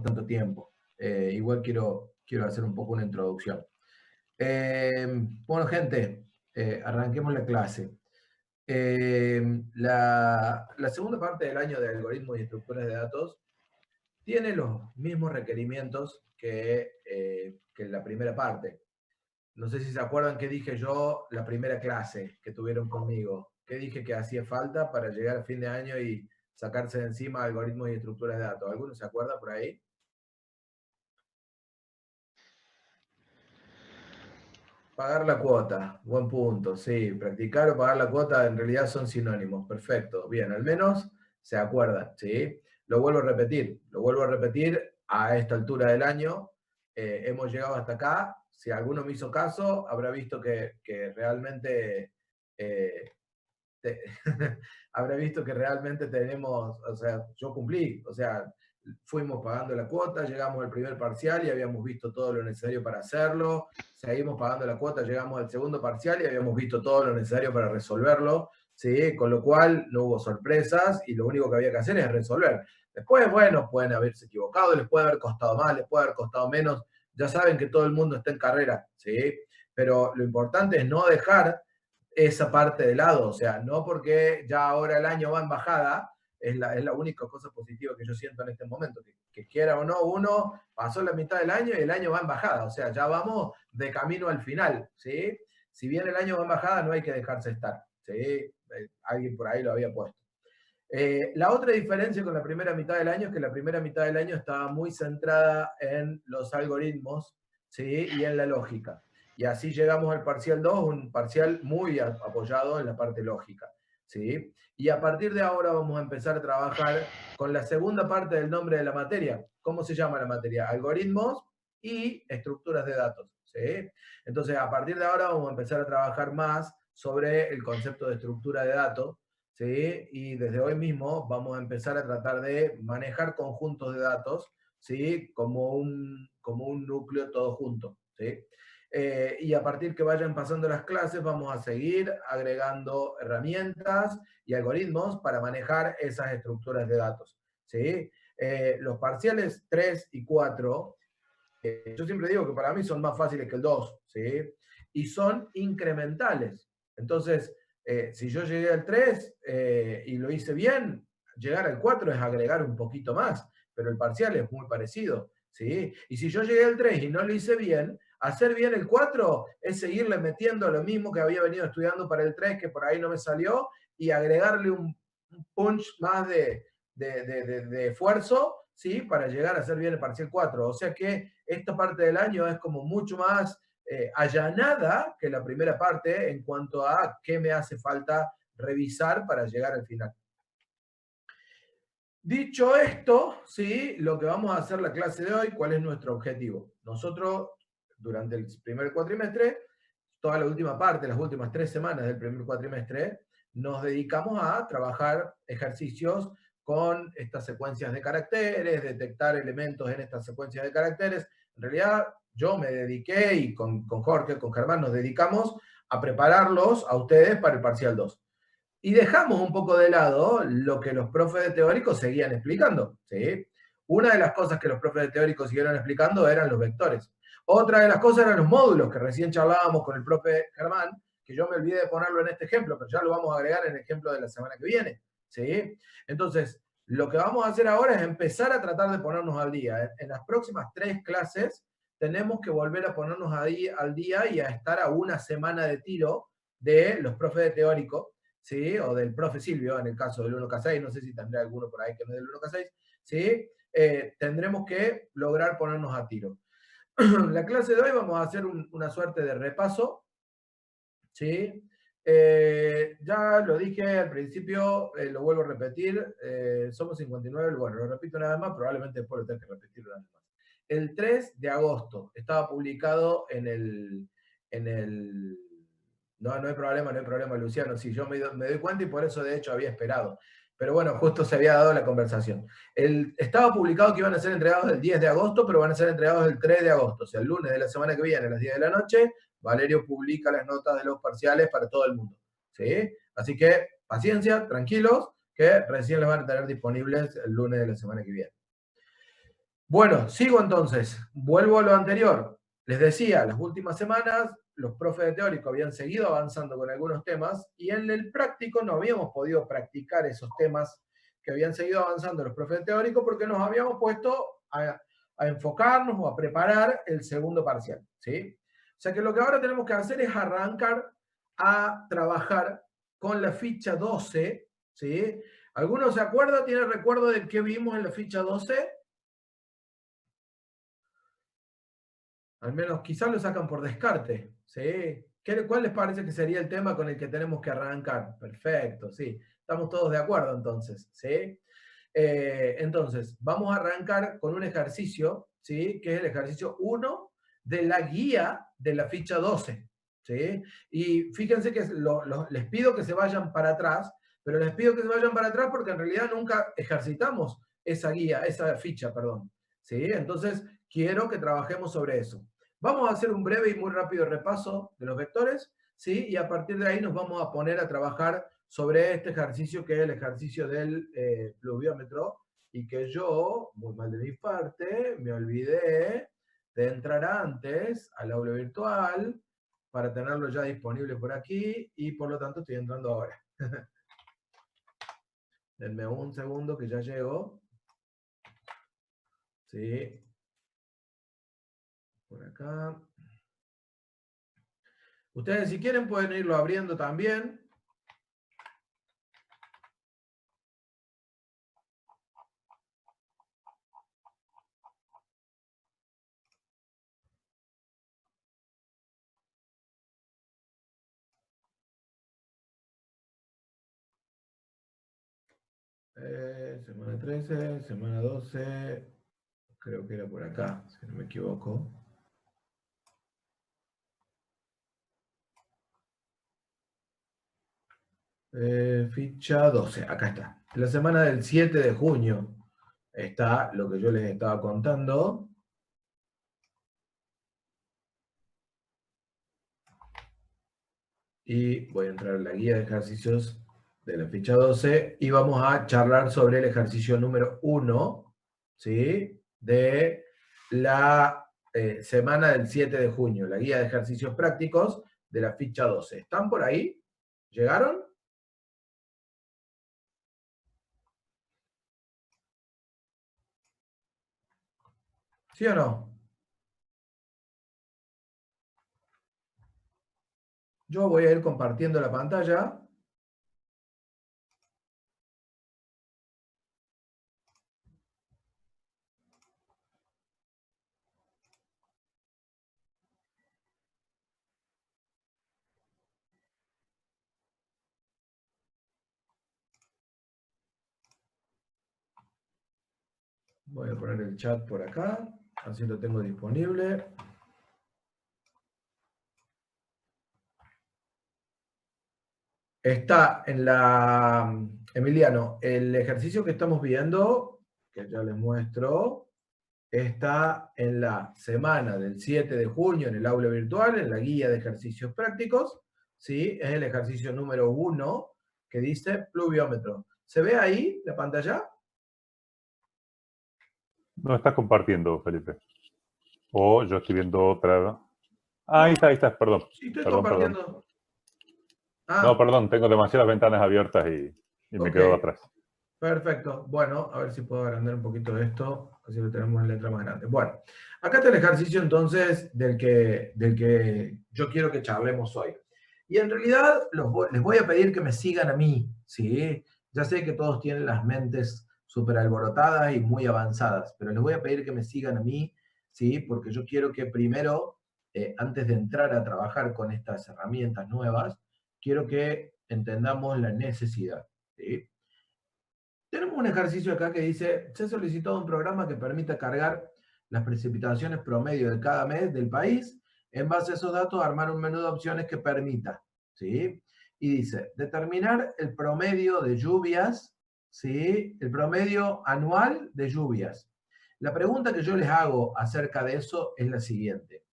tanto tiempo. Igual quiero hacer un poco una introducción. Bueno, gente, arranquemos la clase. La segunda parte del año de algoritmos y estructuras de datos tiene los mismos requerimientos que la primera parte. No sé si se acuerdan qué dije yo la primera clase que tuvieron conmigo. ¿Qué dije que hacía falta para llegar a fin de año y sacarse de encima algoritmos y estructuras de datos? ¿Alguno se acuerda por ahí? Pagar la cuota, buen punto, sí. Practicar o pagar la cuota en realidad son sinónimos. Perfecto, bien, al menos se acuerdan, ¿sí? Lo vuelvo a repetir a esta altura del año. Hemos llegado hasta acá. Si alguno me hizo caso, habrá visto que realmente eh, te, habrá visto que realmente tenemos, o sea, yo cumplí, o sea, fuimos pagando la cuota, llegamos al primer parcial y habíamos visto todo lo necesario para hacerlo, seguimos pagando la cuota, llegamos al segundo parcial y habíamos visto todo lo necesario para resolverlo, ¿sí? Con lo cual no hubo sorpresas y lo único que había que hacer es resolver. Después, bueno, pueden haberse equivocado, les puede haber costado más, les puede haber costado menos, ya saben que todo el mundo está en carrera, ¿sí? Pero lo importante es no dejar esa parte de lado, o sea, no porque ya ahora el año va en bajada, es la única cosa positiva que yo siento en este momento, que quiera o no, uno pasó la mitad del año y el año va en bajada, o sea, ya vamos de camino al final, ¿sí? Si bien el año va en bajada, no hay que dejarse estar, ¿sí? Alguien por ahí lo había puesto. La otra diferencia con la primera mitad del año es que la primera mitad del año estaba muy centrada en los algoritmos, ¿sí? Y en la lógica. Y así llegamos al parcial 2, un parcial muy apoyado en la parte lógica, ¿sí? Y a partir de ahora vamos a empezar a trabajar con la segunda parte del nombre de la materia. ¿Cómo se llama la materia? Algoritmos y estructuras de datos, ¿sí? Entonces, a partir de ahora vamos a empezar a trabajar más sobre el concepto de estructura de datos, ¿sí? Y desde hoy mismo vamos a empezar a tratar de manejar conjuntos de datos, ¿sí? Como un núcleo todo junto, ¿sí? Y a partir que vayan pasando las clases vamos a seguir agregando herramientas y algoritmos para manejar esas estructuras de datos, ¿sí? Los parciales 3 y 4, yo siempre digo que para mí son más fáciles que el 2, ¿sí? Y son incrementales. Entonces, si yo llegué al 3 y lo hice bien, llegar al 4 es agregar un poquito más, pero el parcial es muy parecido, ¿sí? Y si yo llegué al 3 y no lo hice bien, hacer bien el 4 es seguirle metiendo lo mismo que había venido estudiando para el 3, que por ahí no me salió, y agregarle un punch más de esfuerzo, ¿sí? Para llegar a hacer bien el parcial 4. O sea que esta parte del año es como mucho más allanada que la primera parte en cuanto a qué me hace falta revisar para llegar al final. Dicho esto, ¿sí? Lo que vamos a hacer la clase de hoy, ¿cuál es nuestro objetivo? Nosotros, durante el primer cuatrimestre, toda la última parte, las últimas 3 semanas del primer cuatrimestre, nos dedicamos a trabajar ejercicios con estas secuencias de caracteres, detectar elementos en estas secuencias de caracteres. En realidad, yo me dediqué y con Jorge, con Germán, nos dedicamos a prepararlos a ustedes para el parcial 2. Y dejamos un poco de lado lo que los profes de teóricos seguían explicando, ¿sí? Una de las cosas que los profes de teóricos siguieron explicando eran los vectores. Otra de las cosas eran los módulos, que recién charlábamos con el profe Germán, que yo me olvidé de ponerlo en este ejemplo, pero ya lo vamos a agregar en el ejemplo de la semana que viene, ¿sí? Entonces, lo que vamos a hacer ahora es empezar a tratar de ponernos al día. En las próximas 3 clases tenemos que volver a ponernos al día y a estar a una semana de tiro de los profes de teóricos, ¿sí? O del profe Silvio, en el caso del 1K6, no sé si tendrá alguno por ahí que no es del 1K6, ¿sí? Tendremos que lograr ponernos a tiro. La clase de hoy vamos a hacer una suerte de repaso, ¿sí? Ya lo dije al principio, lo vuelvo a repetir, somos 59, bueno, lo repito nada más, probablemente después lo tenga que repetir una vez más. El 3 de agosto estaba publicado en el no, no hay problema, Luciano. Sí, yo me doy cuenta y por eso de hecho había esperado. Pero bueno, justo se había dado la conversación. Estaba publicado que iban a ser entregados el 10 de agosto, pero van a ser entregados el 3 de agosto, o sea, el lunes de la semana que viene a las 10 de la noche. Valerio publica las notas de los parciales para todo el mundo, ¿sí? Así que paciencia, tranquilos, que recién las van a tener disponibles el lunes de la semana que viene. Bueno, sigo entonces. Vuelvo a lo anterior. Les decía, las últimas semanas los profes de teórico habían seguido avanzando con algunos temas y en el práctico no habíamos podido practicar esos temas que habían seguido avanzando los profes de teórico porque nos habíamos puesto a enfocarnos o a preparar el segundo parcial, ¿sí? O sea que lo que ahora tenemos que hacer es arrancar a trabajar con la ficha 12, ¿sí? ¿Alguno se acuerda, tiene recuerdo de qué vimos en la ficha 12? Al menos quizás lo sacan por descarte, ¿sí? ¿Cuál les parece que sería el tema con el que tenemos que arrancar? Perfecto, sí. Estamos todos de acuerdo entonces, ¿sí? Entonces, vamos a arrancar con un ejercicio, ¿sí? Que es el ejercicio 1 de la guía de la ficha 12, ¿sí? Y fíjense que les pido que se vayan para atrás, pero les pido que se vayan para atrás porque en realidad nunca ejercitamos esa guía, esa ficha, perdón, ¿sí? Entonces, quiero que trabajemos sobre eso. Vamos a hacer un breve y muy rápido repaso de los vectores, ¿sí? Y a partir de ahí nos vamos a poner a trabajar sobre este ejercicio que es el ejercicio del pluviómetro y que yo, muy mal de mi parte, me olvidé de entrar antes al aula virtual para tenerlo ya disponible por aquí y por lo tanto estoy entrando ahora. Denme un segundo que ya llego. Sí. Por acá. Ustedes si quieren pueden irlo abriendo también. Semana 13, semana 12, creo que era por acá, si no me equivoco. Ficha 12, acá está. La semana del 7 de junio está lo que yo les estaba contando. Y voy a entrar en la guía de ejercicios de la ficha 12 y vamos a charlar sobre el ejercicio número 1, ¿sí? De la semana del 7 de junio, la guía de ejercicios prácticos de la ficha 12. ¿Están por ahí? ¿Llegaron? ¿Sí o no? Yo voy a ir compartiendo la pantalla. Voy a poner el chat por acá, así lo tengo disponible. Está en la, Emiliano, el ejercicio que estamos viendo, que ya les muestro, está en la semana del 7 de junio en el aula virtual, en la guía de ejercicios prácticos, ¿sí? Es el ejercicio número 1 que dice pluviómetro. ¿Se ve ahí la pantalla? No estás compartiendo, Felipe. O yo estoy viendo otra. Ah, No, ahí está, perdón. sí, estoy Perdón. compartiendo. No, Ah, perdón, tengo demasiadas ventanas abiertas y me ok. quedo atrás. Perfecto. Bueno, a ver si puedo agrandar un poquito esto, así lo tenemos en letra más grande. Bueno, acá está el ejercicio entonces del que yo quiero que charlemos hoy. Y en realidad les voy a pedir que me sigan a mí, ¿sí? Ya sé que todos tienen las mentes súper alborotadas y muy avanzadas, pero les voy a pedir que me sigan a mí, ¿sí? Porque yo quiero que primero, antes de entrar a trabajar con estas herramientas nuevas, quiero que entendamos la necesidad, ¿sí? Tenemos un ejercicio acá que dice, se ha solicitado un programa que permita cargar las precipitaciones promedio de cada mes del país. En base a esos datos, armar un menú de opciones que permita, ¿sí? Y dice, determinar el promedio de lluvias, ¿sí? El promedio anual de lluvias. La pregunta que yo les hago acerca de eso es la siguiente.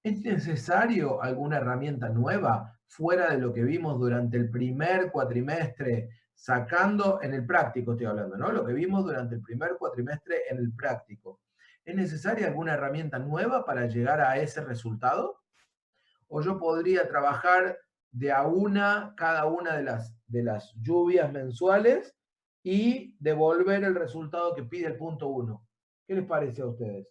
¿Es necesario alguna herramienta nueva fuera de lo que vimos durante el primer cuatrimestre, sacando en el práctico, estoy hablando, ¿no? Lo que vimos durante el primer cuatrimestre en el práctico. ¿Es necesaria alguna herramienta nueva para llegar a ese resultado? ¿O yo podría trabajar de a una cada una de las lluvias mensuales y devolver el resultado que pide el punto 1? ¿Qué les parece a ustedes?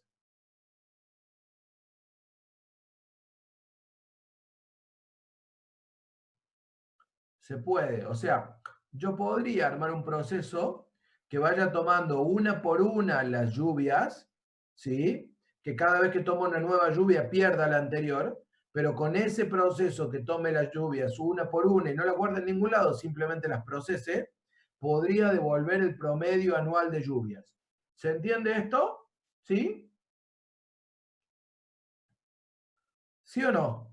Se puede, o sea, yo podría armar un proceso que vaya tomando una por una las lluvias, ¿sí? Que cada vez que toma una nueva lluvia pierda la anterior, pero con ese proceso que tome las lluvias una por una y no las guarde en ningún lado, simplemente las procese, podría devolver el promedio anual de lluvias. ¿Se entiende esto? ¿Sí? ¿Sí o no?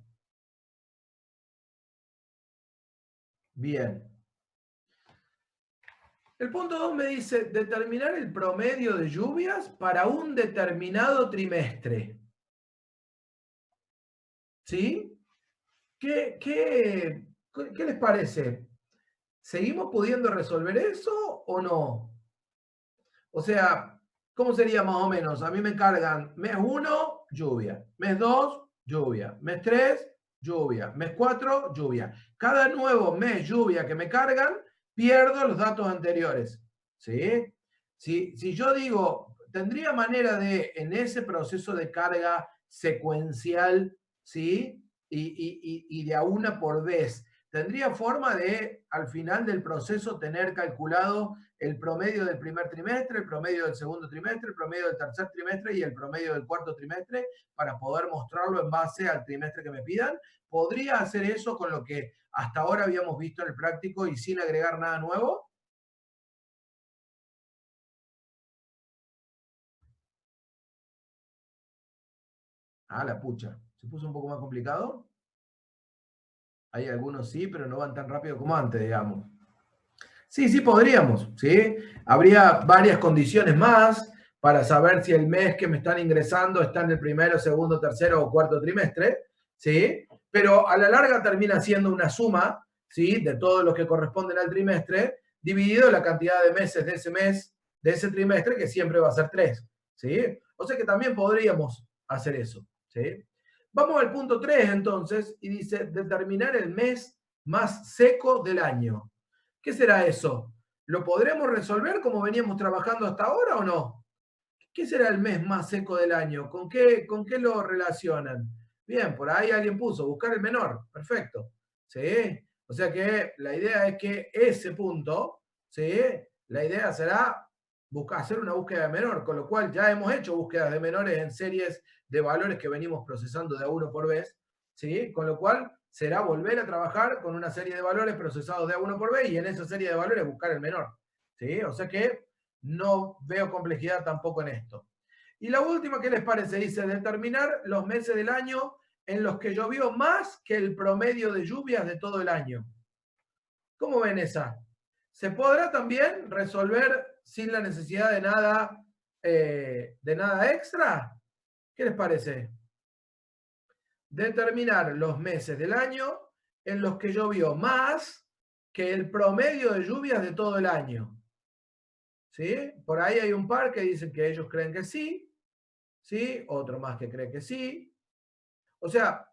Bien. El punto 2 me dice determinar el promedio de lluvias para un determinado trimestre. ¿Sí? ¿Qué les parece? ¿Seguimos pudiendo resolver eso o no? O sea, ¿cómo sería más o menos? A mí me cargan mes 1, lluvia. Mes 2, lluvia. Mes 3, lluvia. Mes 4, lluvia. Cada nuevo mes lluvia que me cargan, pierdo los datos anteriores. ¿Sí? Si yo digo, tendría manera de, en ese proceso de carga secuencial, ¿sí? Y de a una por vez, tendría forma de, al final del proceso, tener calculado el promedio del primer trimestre, el promedio del segundo trimestre, el promedio del tercer trimestre y el promedio del cuarto trimestre para poder mostrarlo en base al trimestre que me pidan. ¿Podría hacer eso con lo que hasta ahora habíamos visto en el práctico y sin agregar nada nuevo? Ah, la pucha. ¿Se puso un poco más complicado? Hay algunos sí, pero no van tan rápido como antes, digamos. Sí, sí podríamos, ¿sí? Habría varias condiciones más para saber si el mes que me están ingresando está en el primero, segundo, tercero o cuarto trimestre, ¿sí? Pero a la larga termina siendo una suma, ¿sí? De todos los que corresponden al trimestre, dividido la cantidad de meses de ese mes, de ese trimestre, que siempre va a ser 3, ¿sí? O sea que también podríamos hacer eso, ¿sí? Vamos al punto 3 entonces, y dice determinar el mes más seco del año. ¿Qué será eso? ¿Lo podremos resolver como veníamos trabajando hasta ahora o no? ¿Qué será el mes más seco del año? Con qué lo relacionan? Bien, por ahí alguien puso, buscar el menor. Perfecto. ¿Sí? O sea que la idea es que ese punto, ¿sí? La idea será hacer una búsqueda de menor, con lo cual ya hemos hecho búsquedas de menores en series de valores que venimos procesando de a uno por vez, ¿sí? Con lo cual será volver a trabajar con una serie de valores procesados de a uno por vez y en esa serie de valores buscar el menor, ¿sí? O sea que no veo complejidad tampoco en esto. Y la última, ¿qué les parece? Dice, determinar los meses del año en los que llovió más que el promedio de lluvias de todo el año. ¿Cómo ven esa? ¿Se podrá también resolver sin la necesidad de nada extra? ¿Qué les parece? Determinar los meses del año en los que llovió más que el promedio de lluvias de todo el año. ¿Sí? Por ahí hay un par que dicen que ellos creen que sí, ¿sí? Otro más que cree que sí. O sea,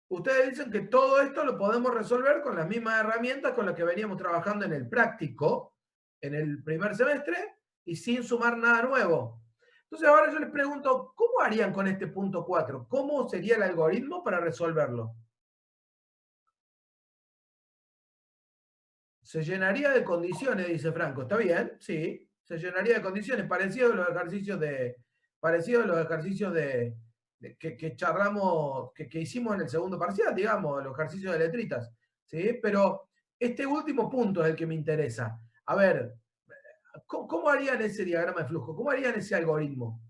ustedes dicen que todo esto lo podemos resolver con las mismas herramientas con las que veníamos trabajando en el práctico, en el primer semestre, y sin sumar nada nuevo. Entonces ahora yo les pregunto, ¿cómo harían con este punto 4? ¿Cómo sería el algoritmo para resolverlo? Se llenaría de condiciones, dice Franco. ¿Está bien? Sí. Se llenaría de condiciones, parecido a los ejercicios que charlamos, que hicimos en el segundo parcial, digamos, los ejercicios de letritas. ¿Sí? Pero este último punto es el que me interesa. A ver, ¿cómo harían ese diagrama de flujo? ¿Cómo harían ese algoritmo?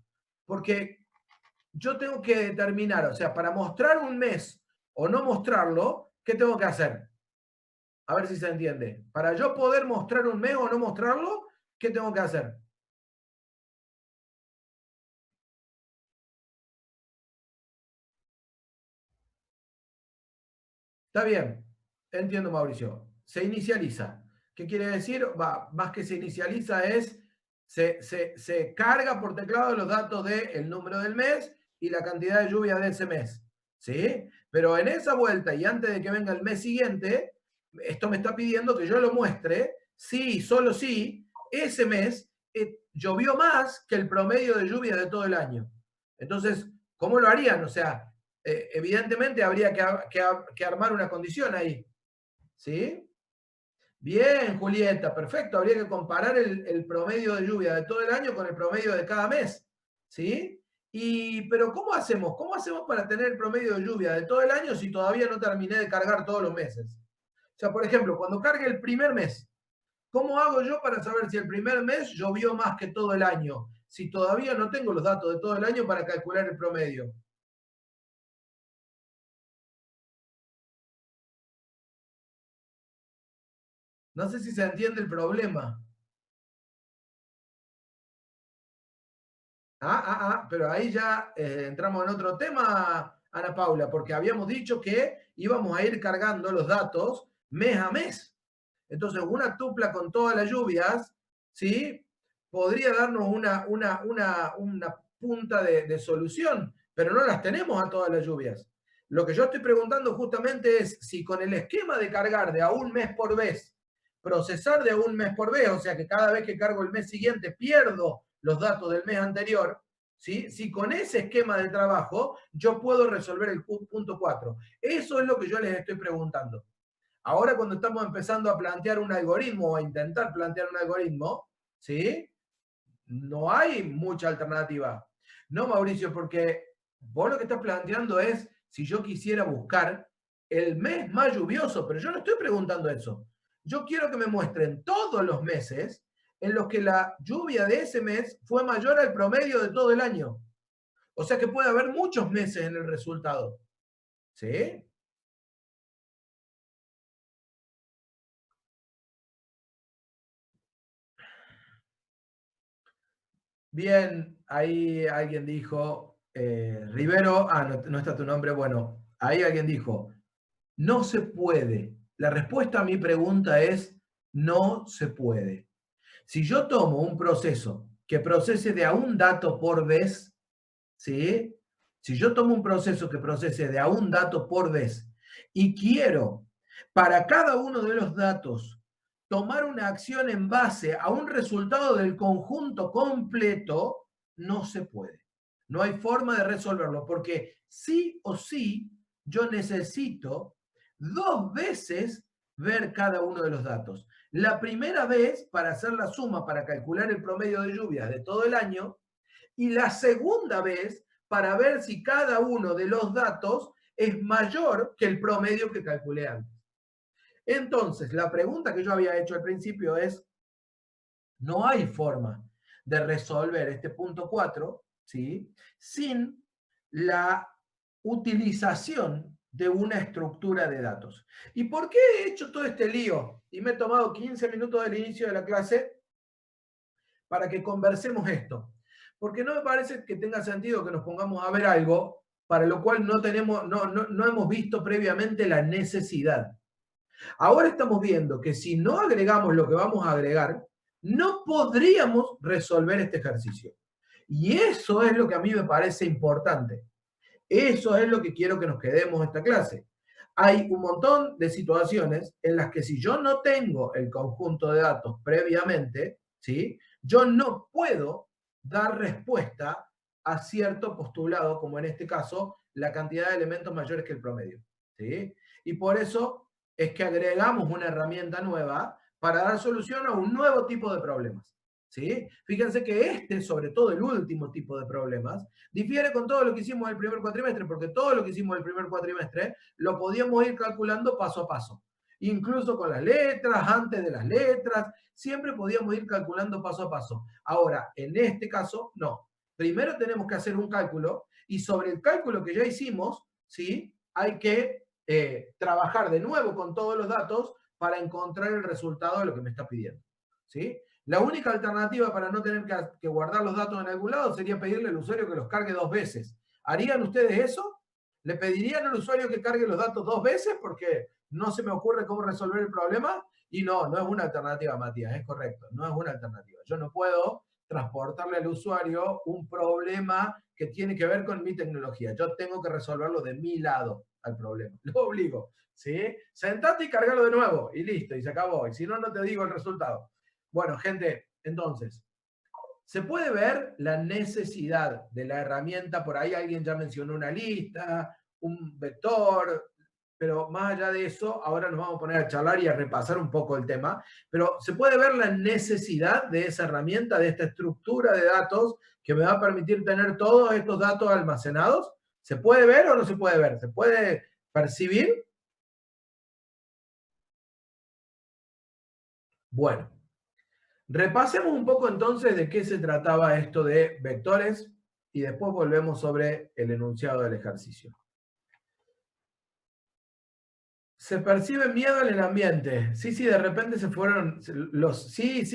Porque yo tengo que determinar, o sea, para mostrar un mes o no mostrarlo, ¿qué tengo que hacer? A ver si se entiende. Para yo poder mostrar un mes o no mostrarlo, ¿qué tengo que hacer? Está bien. Entiendo, Mauricio. Se inicializa. ¿Qué quiere decir? Más que se inicializa es se carga por teclado los datos del número del mes y la cantidad de lluvia de ese mes. ¿Sí? Pero en esa vuelta y antes de que venga el mes siguiente, esto me está pidiendo que yo lo muestre si, solo si, ese mes llovió más que el promedio de lluvia de todo el año. Entonces, ¿cómo lo harían? O sea, evidentemente habría que armar una condición ahí. ¿Sí? Bien, Julieta, perfecto. Habría que comparar el promedio de lluvia de todo el año con el promedio de cada mes. ¿Sí? Pero ¿cómo hacemos? ¿Cómo hacemos para tener el promedio de lluvia de todo el año si todavía no terminé de cargar todos los meses? O sea, por ejemplo, cuando cargue el primer mes, ¿cómo hago yo para saber si el primer mes llovió más que todo el año? Si todavía no tengo los datos de todo el año para calcular el promedio. No sé si se entiende el problema. Pero ahí ya entramos en otro tema, Ana Paula, porque habíamos dicho que íbamos a ir cargando los datos mes a mes. Entonces, una tupla con todas las lluvias, ¿sí? Podría darnos una punta de solución, pero no las tenemos a todas las lluvias. Lo que yo estoy preguntando justamente es si con el esquema de cargar de a un mes por vez, procesar de a un mes por vez, o sea que cada vez que cargo el mes siguiente pierdo los datos del mes anterior, ¿sí? Si con ese esquema de trabajo yo puedo resolver el punto 4. Eso es lo que yo les estoy preguntando. Ahora cuando estamos empezando a plantear un algoritmo o a intentar plantear un algoritmo, ¿sí? No hay mucha alternativa. No, Mauricio, porque vos lo que estás planteando es si yo quisiera buscar el mes más lluvioso, pero yo no estoy preguntando eso. Yo quiero que me muestren todos los meses en los que la lluvia de ese mes fue mayor al promedio de todo el año. O sea que puede haber muchos meses en el resultado. ¿Sí? Bien, ahí alguien dijo, Rivero, no está tu nombre, bueno, ahí alguien dijo, no se puede. La respuesta a mi pregunta es, no se puede. Si yo tomo un proceso que procese de a un dato por vez, ¿sí? Si yo tomo un proceso que procese de a un dato por vez y quiero para cada uno de los datos tomar una acción en base a un resultado del conjunto completo, no se puede. No hay forma de resolverlo porque sí o sí yo necesito 2 veces ver cada uno de los datos. La primera vez para hacer la suma, para calcular el promedio de lluvias de todo el año, y la segunda vez para ver si cada uno de los datos es mayor que el promedio que calculé antes. Entonces, la pregunta que yo había hecho al principio es, no hay forma de resolver este punto 4, ¿sí?, sin la utilización de una estructura de datos. ¿Y por qué he hecho todo este lío? Y me he tomado 15 minutos del inicio de la clase para que conversemos esto. Porque no me parece que tenga sentido que nos pongamos a ver algo para lo cual no hemos visto previamente la necesidad. Ahora estamos viendo que si no agregamos lo que vamos a agregar, no podríamos resolver este ejercicio. Y eso es lo que a mí me parece importante. Eso es lo que quiero que nos quedemos en esta clase. Hay un montón de situaciones en las que si yo no tengo el conjunto de datos previamente, ¿sí?, yo no puedo dar respuesta a cierto postulado, como en este caso, la cantidad de elementos mayores que el promedio, ¿sí? Y por eso es que agregamos una herramienta nueva para dar solución a un nuevo tipo de problemas, ¿sí? Fíjense que sobre todo el último tipo de problemas, difiere con todo lo que hicimos el primer cuatrimestre, porque todo lo que hicimos el primer cuatrimestre lo podíamos ir calculando paso a paso. Incluso con las letras, antes de las letras, siempre podíamos ir calculando paso a paso. Ahora, en este caso, no. Primero tenemos que hacer un cálculo y sobre el cálculo que ya hicimos, ¿sí?, hay que trabajar de nuevo con todos los datos para encontrar el resultado de lo que me está pidiendo, ¿sí? La única alternativa para no tener que guardar los datos en algún lado sería pedirle al usuario que los cargue 2 veces. ¿Harían ustedes eso? ¿Le pedirían al usuario que cargue los datos 2 veces porque no se me ocurre cómo resolver el problema? Y no es una alternativa, Matías, es correcto, no es una alternativa. Yo no puedo transportarle al usuario un problema que tiene que ver con mi tecnología. Yo tengo que resolverlo de mi lado al problema. Lo obligo, ¿sí? Sentate y cargalo de nuevo y listo, y se acabó. Y si no, no te digo el resultado. Bueno, gente, entonces, se puede ver la necesidad de la herramienta. Por ahí alguien ya mencionó una lista, un vector, pero más allá de eso, ahora nos vamos a poner a charlar y a repasar un poco el tema, pero se puede ver la necesidad de esa herramienta, de esta estructura de datos que me va a permitir tener todos estos datos almacenados. ¿Se puede ver o no se puede ver? ¿Se puede percibir? Bueno, repasemos un poco entonces de qué se trataba esto de vectores y después volvemos sobre el enunciado del ejercicio. Se percibe miedo en el ambiente. Sí, de repente se fueron los sí,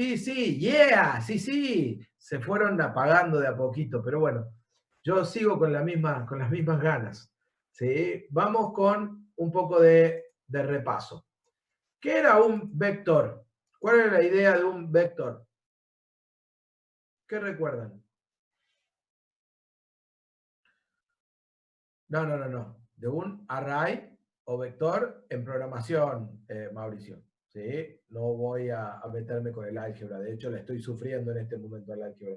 yeah, sí, se fueron apagando de a poquito, pero bueno, yo sigo con las mismas ganas. ¿Sí? Vamos con un poco de repaso. ¿Qué era un vector? ¿Cuál era la idea de un vector? ¿Qué recuerdan? No. De un array o vector en programación, Mauricio. ¿Sí? No voy a meterme con el álgebra. De hecho, la estoy sufriendo en este momento el álgebra.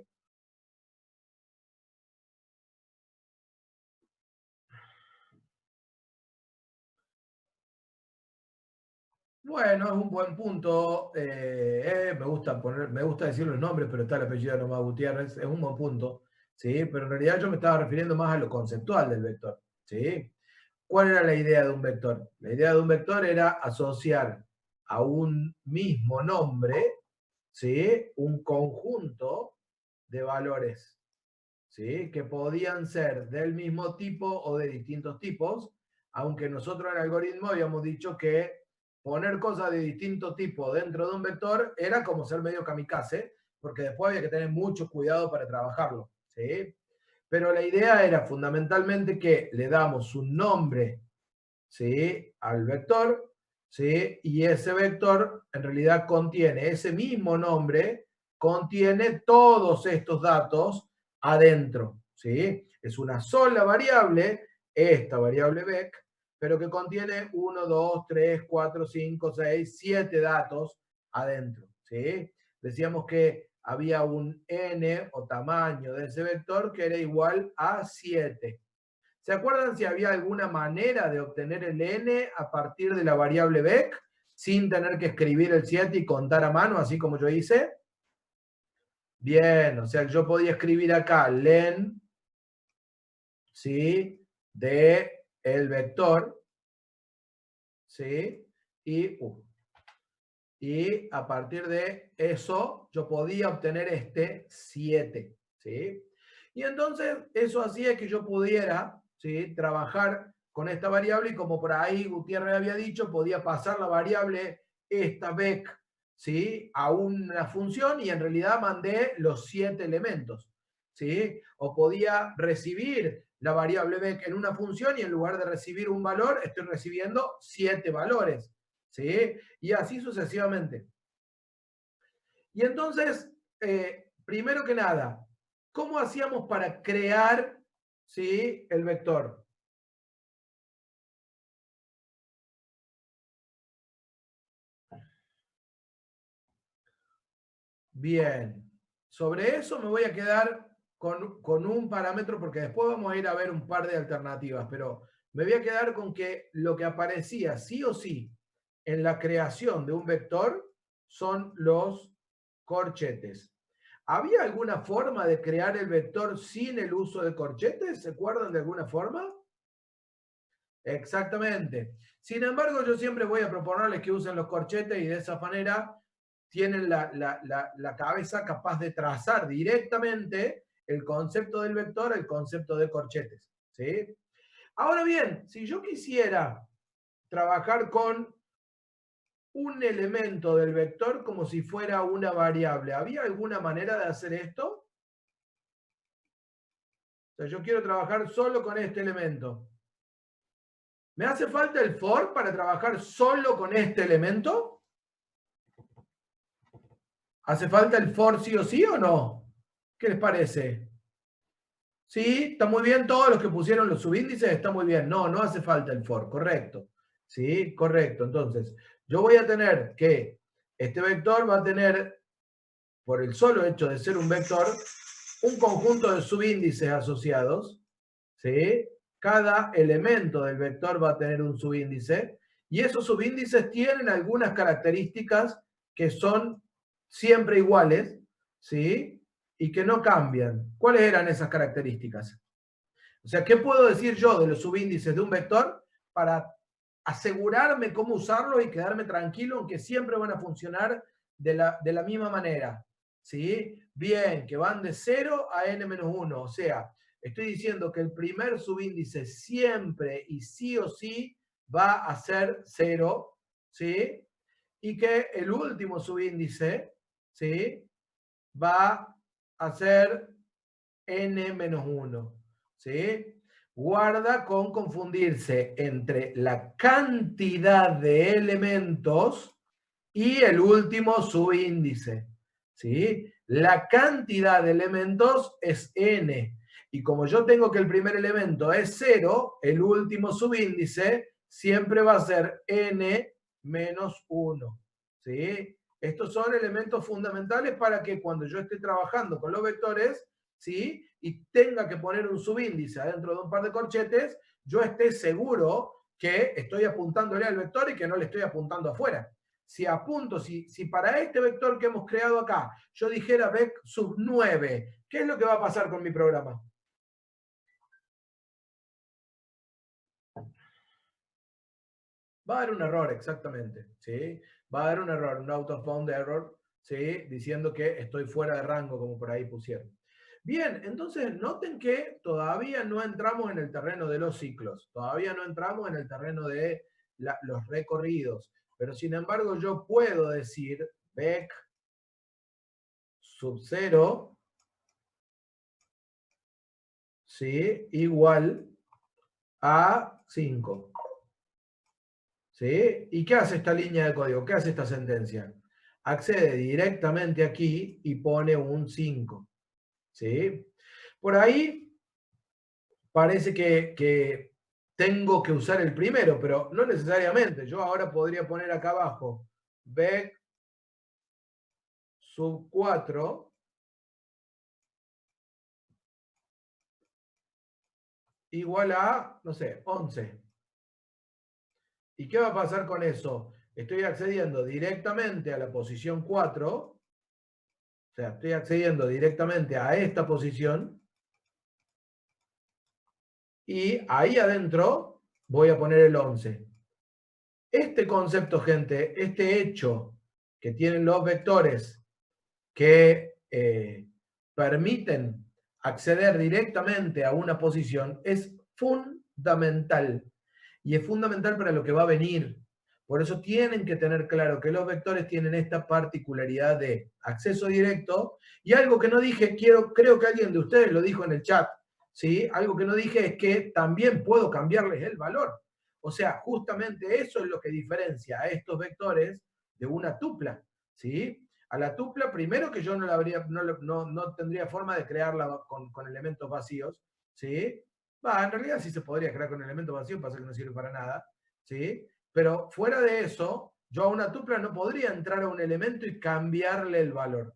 Bueno, es un buen punto. Me gusta decir los nombres, pero está el apellido de Nomás Gutiérrez. Es un buen punto. ¿Sí? Pero en realidad yo me estaba refiriendo más a lo conceptual del vector. ¿Sí? ¿Cuál era la idea de un vector? La idea de un vector era asociar a un mismo nombre, ¿sí? Un conjunto de valores, ¿sí? Que podían ser del mismo tipo o de distintos tipos, aunque nosotros en el algoritmo habíamos dicho que poner cosas de distinto tipo dentro de un vector era como ser medio kamikaze, porque después había que tener mucho cuidado para trabajarlo, ¿sí? Pero la idea era fundamentalmente que le damos un nombre, ¿sí? Al vector, ¿sí? Y ese vector en realidad contiene, ese mismo nombre contiene todos estos datos adentro, ¿sí? Es una sola variable, esta variable vec, pero que contiene 1, 2, 3, 4, 5, 6, 7 datos adentro, ¿sí? Decíamos que había un n o tamaño de ese vector que era igual a 7. ¿Se acuerdan si había alguna manera de obtener el n a partir de la variable vec sin tener que escribir el 7 y contar a mano, así como yo hice? Bien, o sea, yo podía escribir acá len, ¿sí? De el vector, ¿sí? Y a partir de eso yo podía obtener este 7, ¿sí? Y entonces eso hacía que yo pudiera, ¿sí? Trabajar con esta variable y como por ahí Gutiérrez había dicho, podía pasar la variable esta vec, ¿sí? A una función y en realidad mandé los 7 elementos, ¿sí? O podía recibir la variable vec en una función y en lugar de recibir un valor, estoy recibiendo 7 valores, ¿sí? Y así sucesivamente. Y entonces, primero que nada, ¿cómo hacíamos para crear, ¿sí? El vector? Bien, sobre eso me voy a quedar con un parámetro porque después vamos a ir a ver un par de alternativas, pero me voy a quedar con que lo que aparecía sí o sí en la creación de un vector son los corchetes. ¿Había alguna forma de crear el vector sin el uso de corchetes? ¿Se acuerdan de alguna forma? Exactamente. Sin embargo, yo siempre voy a proponerles que usen los corchetes y de esa manera tienen la cabeza capaz de trazar directamente el concepto del vector, el concepto de corchetes. ¿Sí? Ahora bien, si yo quisiera trabajar con un elemento del vector como si fuera una variable, ¿había alguna manera de hacer esto? O sea, yo quiero trabajar solo con este elemento. ¿Me hace falta el for para trabajar solo con este elemento? ¿Hace falta el for sí o sí o no? ¿Qué les parece? ¿Sí? ¿Está muy bien? Todos los que pusieron los subíndices, está muy bien. No, no hace falta el for, correcto. ¿Sí? Correcto. Entonces, yo voy a tener que este vector va a tener, por el solo hecho de ser un vector, un conjunto de subíndices asociados. ¿Sí? Cada elemento del vector va a tener un subíndice y esos subíndices tienen algunas características que son siempre iguales, ¿sí? Y que no cambian. ¿Cuáles eran esas características? O sea, ¿qué puedo decir yo de los subíndices de un vector para asegurarme cómo usarlo y quedarme tranquilo en que siempre van a funcionar de la misma manera? ¿Sí? Bien, que van de 0 a n-1. O sea, estoy diciendo que el primer subíndice siempre y sí o sí va a ser 0, ¿sí? Y que el último subíndice, ¿sí? Va a ser n-1, ¿sí? Guarda con confundirse entre la cantidad de elementos y el último subíndice, ¿sí? La cantidad de elementos es n. Y como yo tengo que el primer elemento es 0, el último subíndice siempre va a ser n-1, ¿sí? Estos son elementos fundamentales para que cuando yo esté trabajando con los vectores, ¿sí? Y tenga que poner un subíndice adentro de un par de corchetes, yo esté seguro que estoy apuntándole al vector y que no le estoy apuntando afuera. Si apunto, si para este vector que hemos creado acá, yo dijera vec sub 9, ¿qué es lo que va a pasar con mi programa? Va a haber un error, exactamente, ¿sí? Va a haber un error, un out of bound error, ¿sí? Diciendo que estoy fuera de rango, como por ahí pusieron. Bien, entonces noten que todavía no entramos en el terreno de los ciclos, todavía no entramos en el terreno de los recorridos, pero sin embargo yo puedo decir vec sub 0, ¿sí? Igual a 5. ¿Sí? ¿Y qué hace esta línea de código? ¿Qué hace esta sentencia? Accede directamente aquí y pone un 5. ¿Sí? Por ahí parece que tengo que usar el primero, pero no necesariamente. Yo ahora podría poner acá abajo vec sub 4 igual a, no sé, 11. ¿Y qué va a pasar con eso? Estoy accediendo directamente a la posición 4, o sea, estoy accediendo directamente a esta posición, y ahí adentro voy a poner el 11. Este concepto, gente, este hecho que tienen los vectores que permiten acceder directamente a una posición es fundamental. Y es fundamental para lo que va a venir. Por eso tienen que tener claro que los vectores tienen esta particularidad de acceso directo. Y algo que no dije, creo que alguien de ustedes lo dijo en el chat, ¿sí? Algo que no dije es que también puedo cambiarles el valor. O sea, justamente eso es lo que diferencia a estos vectores de una tupla, ¿sí? A la tupla, primero que yo no tendría forma de crearla con elementos vacíos, ¿sí? En realidad sí se podría crear con elementos vacíos, pasa que no sirve para nada, ¿sí? Pero fuera de eso, yo a una tupla no podría entrar a un elemento y cambiarle el valor.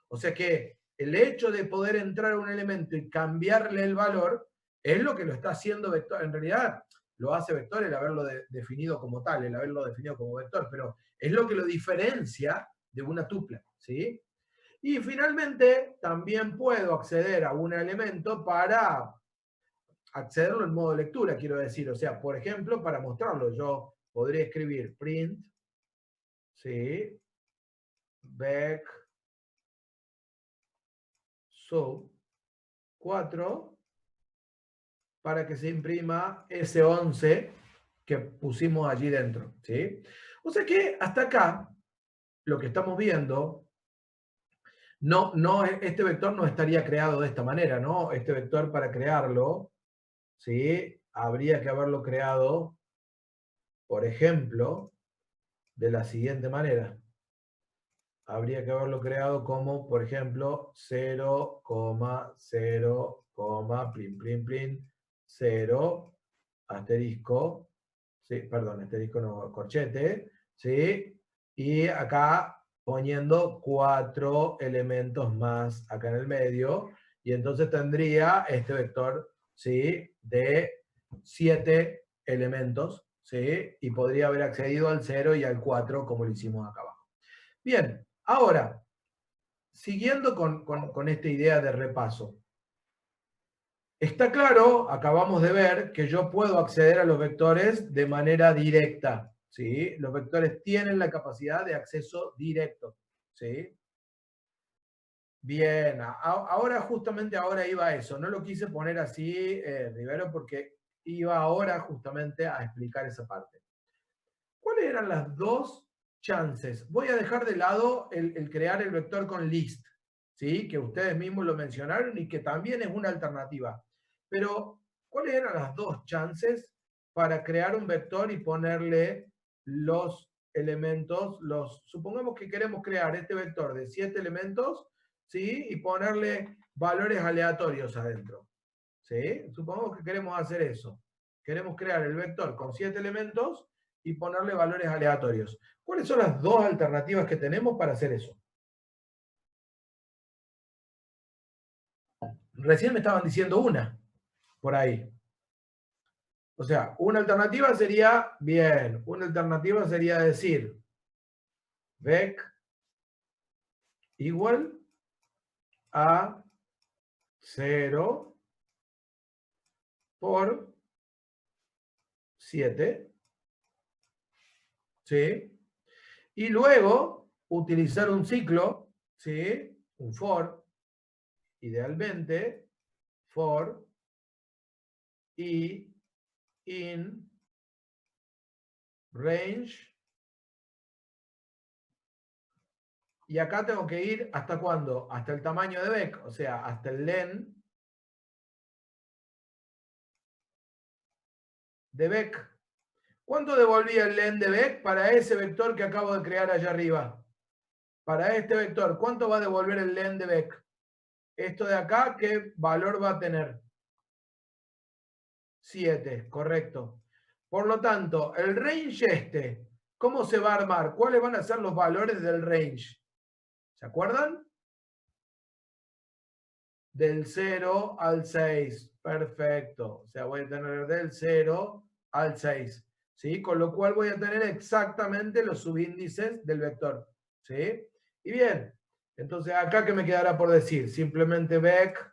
O sea que el hecho de poder entrar a un elemento y cambiarle el valor es lo que lo está haciendo vector. En realidad lo hace vector el haberlo definido como tal, el haberlo definido como vector, pero es lo que lo diferencia de una tupla, ¿sí? Y finalmente también puedo acceder a un elemento para accederlo en modo lectura, quiero decir. O sea, por ejemplo, para mostrarlo, yo podría escribir print, ¿sí? Vec sub 4 para que se imprima ese 11 que pusimos allí dentro, ¿sí? O sea que hasta acá lo que estamos viendo, este vector no estaría creado de esta manera, ¿no? Este vector para crearlo, ¿sí? Habría que haberlo creado, por ejemplo, de la siguiente manera. habría que haberlo creado como, por ejemplo, 0, 0, plin, plin, plin, 0, asterisco, sí, perdón, asterisco no, corchete, ¿sí? Y acá poniendo 4 elementos más acá en el medio, y entonces tendría este vector, ¿sí? De 7 elementos, ¿sí? Y podría haber accedido al 0 y al 4 como lo hicimos acá abajo. Bien, ahora, siguiendo con esta idea de repaso. Está claro, acabamos de ver, que yo puedo acceder a los vectores de manera directa. ¿Sí? Los vectores tienen la capacidad de acceso directo. ¿Sí? Bien, ahora justamente ahora iba a eso. No lo quise poner así, Rivero, porque iba ahora justamente a explicar esa parte. ¿Cuáles eran las dos chances? Voy a dejar de lado el crear el vector con list, ¿sí? Que ustedes mismos lo mencionaron y que también es una alternativa. Pero, ¿cuáles eran las dos chances para crear un vector y ponerle los elementos, supongamos que queremos crear este vector de 7 elementos, ¿sí? Y ponerle valores aleatorios adentro, ¿sí? Supongamos que queremos hacer eso. Queremos crear el vector con 7 elementos y ponerle valores aleatorios. ¿Cuáles son las dos alternativas que tenemos para hacer eso? Recién me estaban diciendo una, por ahí. O sea, una alternativa sería, bien, una alternativa sería decir, vec igual a 0 por 7, ¿sí? Y luego utilizar un ciclo, ¿sí? Un for, idealmente, for y in range. Y acá tengo que ir hasta cuándo? Hasta el tamaño de vec, o sea, hasta el len de vec. ¿Cuánto devolvía el len de vec para ese vector que acabo de crear allá arriba? Para este vector, ¿cuánto va a devolver el len de vec? Esto de acá, ¿qué valor va a tener? 7, correcto. Por lo tanto, el range este, ¿cómo se va a armar? ¿Cuáles van a ser los valores del range? ¿Se acuerdan? Del 0 al 6. Perfecto. O sea, voy a tener del 0 al 6. ¿Sí? Con lo cual voy a tener exactamente los subíndices del vector. ¿Sí? Y bien, entonces acá, ¿qué me quedará por decir? Simplemente vec,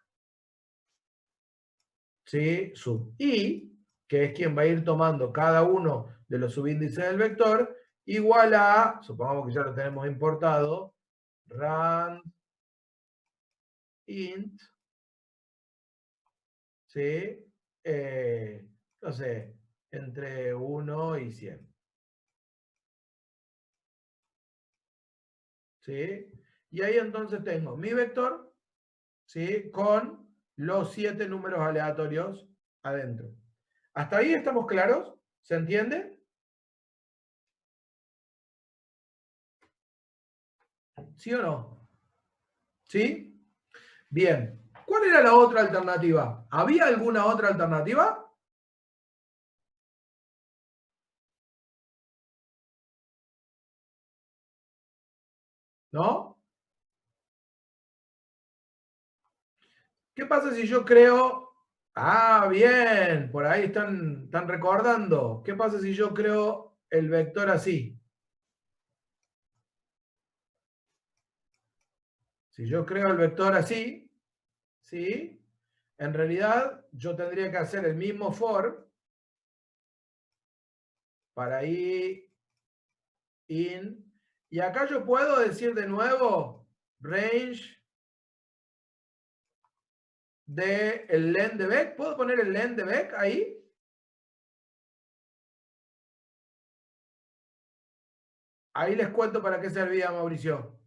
¿sí? Sub i, que es quien va a ir tomando cada uno de los subíndices del vector, igual a, supongamos que ya lo tenemos importado, rand int, ¿sí? No sé, entre 1 y 100. ¿Sí? Y ahí entonces tengo mi vector, ¿sí? Con los 7 números aleatorios adentro. ¿Hasta ahí estamos claros? ¿Se entiende? ¿Sí o no? ¿Sí? Bien. ¿Cuál era la otra alternativa? ¿Había alguna otra alternativa? ¿No? ¿Qué pasa si yo creo... Ah, bien, por ahí están recordando. ¿Qué pasa si yo creo el vector así? Si yo creo el vector así, ¿sí? En realidad yo tendría que hacer el mismo for para i, in, y acá yo puedo decir de nuevo range de el len de vec. ¿Puedo poner el len de vec ahí? Ahí les cuento para qué servía, Mauricio.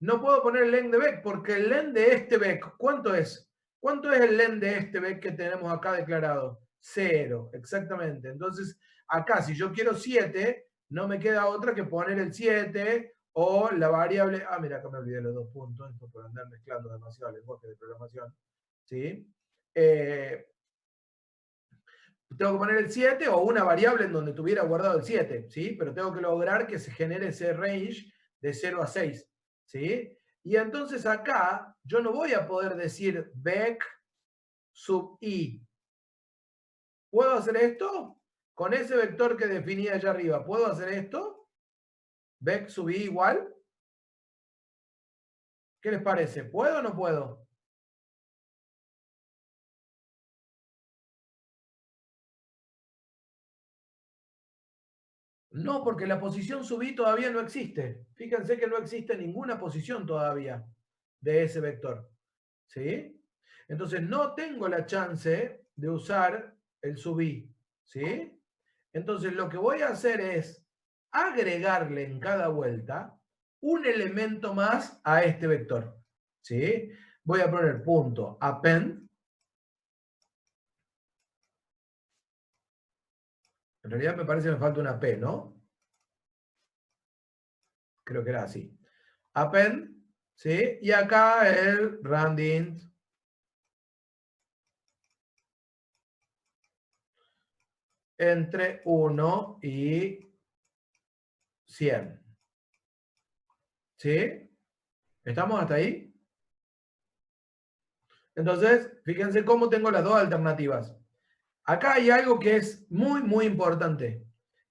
No puedo poner el len de vec porque el len de este vec, ¿cuánto es? ¿Cuánto es el len de este vec que tenemos acá declarado? 0, exactamente. Entonces, acá si yo quiero 7, no me queda otra que poner el 7 O la variable, mira, acá me olvidé los 2 puntos, esto por andar mezclando demasiado lenguaje de programación, ¿sí? Tengo que poner el 7 o una variable en donde tuviera guardado el 7, ¿sí? Pero tengo que lograr que se genere ese range de 0 a 6, ¿sí? Y entonces acá yo no voy a poder decir vec sub i. ¿Puedo hacer esto? Con ese vector que definí allá arriba, ¿puedo hacer esto? Vec sub i igual. ¿Qué les parece? ¿Puedo o no puedo? No, porque la posición sub i todavía no existe. Fíjense que no existe ninguna posición todavía de ese vector. ¿Sí? Entonces no tengo la chance de usar el sub i. ¿Sí? Entonces lo que voy a hacer es agregarle en cada vuelta un elemento más a este vector. ¿Sí? Voy a poner punto append. En realidad me parece que me falta una P, ¿no? Creo que era así. Append, ¿sí? Y acá el randint entre 1 y 100. ¿Sí? ¿Estamos hasta ahí? Entonces, fíjense cómo tengo las dos alternativas. Acá hay algo que es muy, muy importante.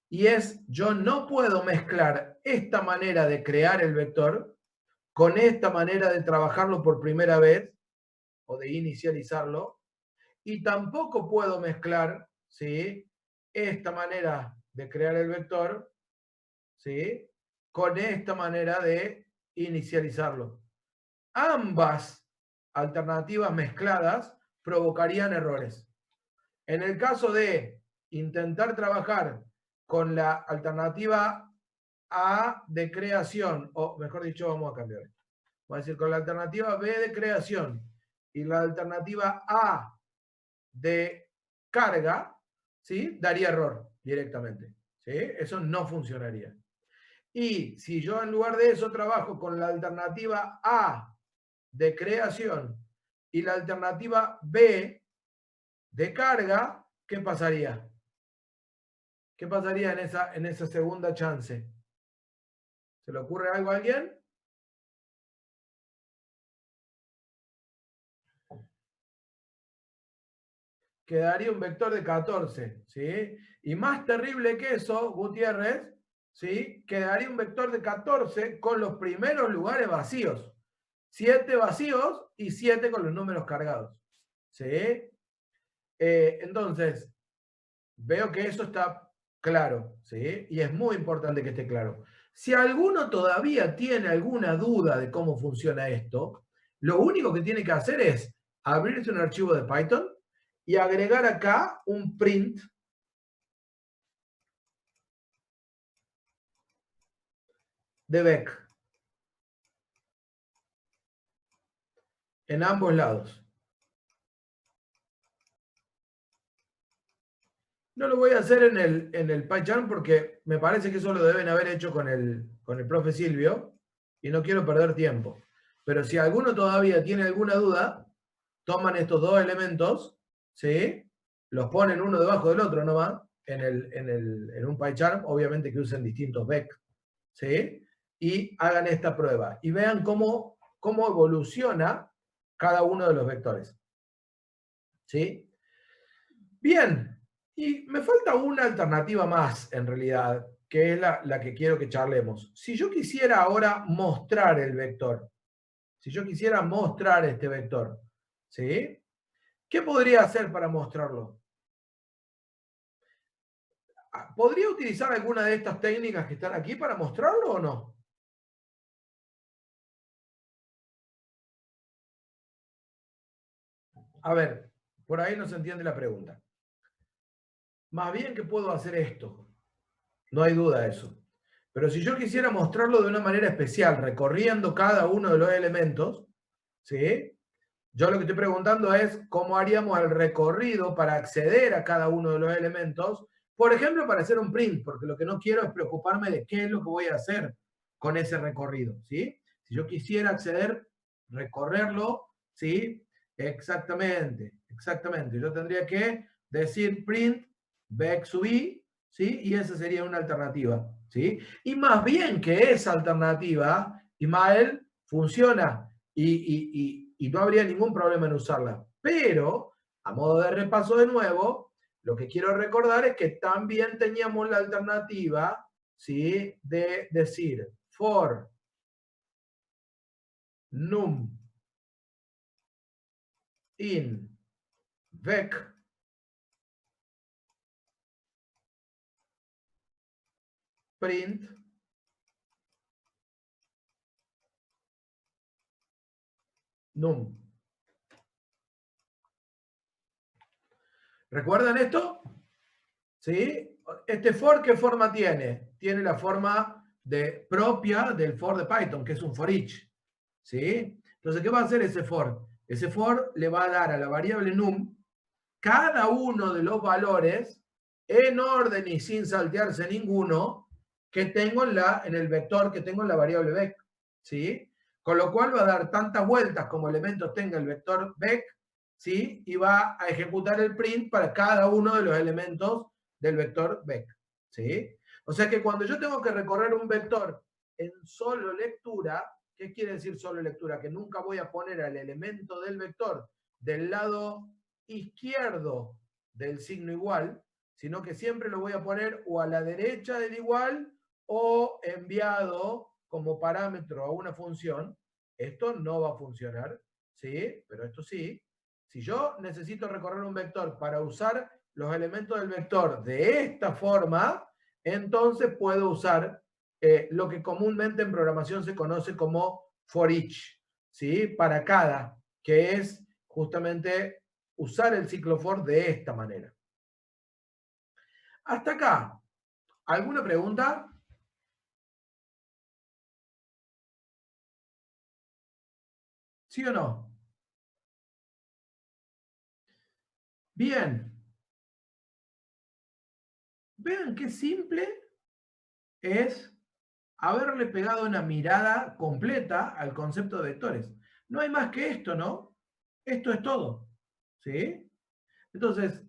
Y es, yo no puedo mezclar esta manera de crear el vector con esta manera de trabajarlo por primera vez o de inicializarlo. Y tampoco puedo mezclar, ¿sí?, esta manera de crear el vector, ¿sí?, con esta manera de inicializarlo. Ambas alternativas mezcladas provocarían errores. En el caso de intentar trabajar con la alternativa A de creación, o mejor dicho, vamos a cambiar. Vamos a decir con la alternativa B de creación y la alternativa A de carga, ¿sí?, daría error directamente. ¿Sí? Eso no funcionaría. Y si yo en lugar de eso trabajo con la alternativa A de creación y la alternativa B de carga, ¿qué pasaría? ¿Qué pasaría en esa segunda chance? ¿Se le ocurre algo a alguien? Quedaría un vector de 14, ¿sí? Y más terrible que eso, Gutiérrez, ¿sí?, quedaría un vector de 14 con los primeros lugares vacíos. 7 vacíos y 7 con los números cargados. ¿Sí? Entonces, veo que eso está claro, ¿sí? Y es muy importante que esté claro. Si alguno todavía tiene alguna duda de cómo funciona esto, lo único que tiene que hacer es abrirse un archivo de Python y agregar acá un print de vec en ambos lados. No lo voy a hacer en el PyCharm porque me parece que eso lo deben haber hecho con el profe Silvio y no quiero perder tiempo. Pero si alguno todavía tiene alguna duda, toman estos dos elementos, ¿sí?, los ponen uno debajo del otro nomás en un PyCharm, obviamente que usen distintos vec, ¿sí?, y hagan esta prueba y vean cómo evoluciona cada uno de los vectores. ¿Sí? Bien. Y me falta una alternativa más, en realidad, que es la que quiero que charlemos. Si yo quisiera ahora mostrar el vector, si yo quisiera mostrar este vector, ¿sí?, ¿qué podría hacer para mostrarlo? ¿Podría utilizar alguna de estas técnicas que están aquí para mostrarlo o no? A ver, por ahí no se entiende la pregunta. Más bien que puedo hacer esto. No hay duda de eso. Pero si yo quisiera mostrarlo de una manera especial, recorriendo cada uno de los elementos, ¿sí?, yo lo que estoy preguntando es cómo haríamos el recorrido para acceder a cada uno de los elementos, por ejemplo, para hacer un print, porque lo que no quiero es preocuparme de qué es lo que voy a hacer con ese recorrido, ¿sí? Si yo quisiera acceder, recorrerlo, ¿sí? Exactamente. Yo tendría que decir print back sub i, ¿sí? Y esa sería una alternativa, ¿sí? Y más bien que esa alternativa, Imael, funciona y no habría ningún problema en usarla. Pero, a modo de repaso de nuevo, lo que quiero recordar es que también teníamos la alternativa, ¿sí? De decir for num in vec print num. ¿Recuerdan esto? ¿Sí? Este for, ¿qué forma tiene? Tiene la forma propia del for de Python, que es un for each. ¿Sí? Entonces, ¿qué va a hacer ese for? Ese for le va a dar a la variable num cada uno de los valores en orden y sin saltearse ninguno que tengo en el vector que tengo en la variable vec. ¿Sí? Con lo cual va a dar tantas vueltas como elementos tenga el vector vec, ¿sí? Y va a ejecutar el print para cada uno de los elementos del vector vec. ¿Sí? O sea que cuando yo tengo que recorrer un vector en solo lectura, ¿qué quiere decir solo lectura? Que nunca voy a poner al elemento del vector del lado izquierdo del signo igual, sino que siempre lo voy a poner o a la derecha del igual o enviado como parámetro a una función. Esto no va a funcionar, ¿sí? Pero esto sí. Si yo necesito recorrer un vector para usar los elementos del vector de esta forma, entonces puedo usar lo que comúnmente en programación se conoce como for each, ¿sí? Para cada, que es justamente usar el ciclo for de esta manera. Hasta acá, ¿alguna pregunta? ¿Sí o no? Bien. Vean qué simple es haberle pegado una mirada completa al concepto de vectores. No hay más que esto, ¿no? Esto es todo. ¿Sí? Entonces,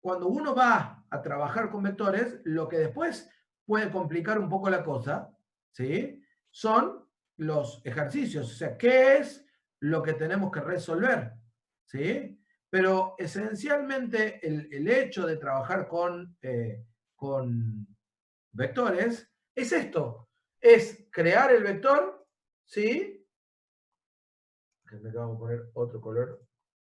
cuando uno va a trabajar con vectores, lo que después puede complicar un poco la cosa, ¿sí? Son los ejercicios. O sea, ¿qué es lo que tenemos que resolver? ¿Sí? Pero esencialmente el hecho de trabajar con vectores es esto. Es crear el vector, ¿sí? Que me acabo de poner otro color,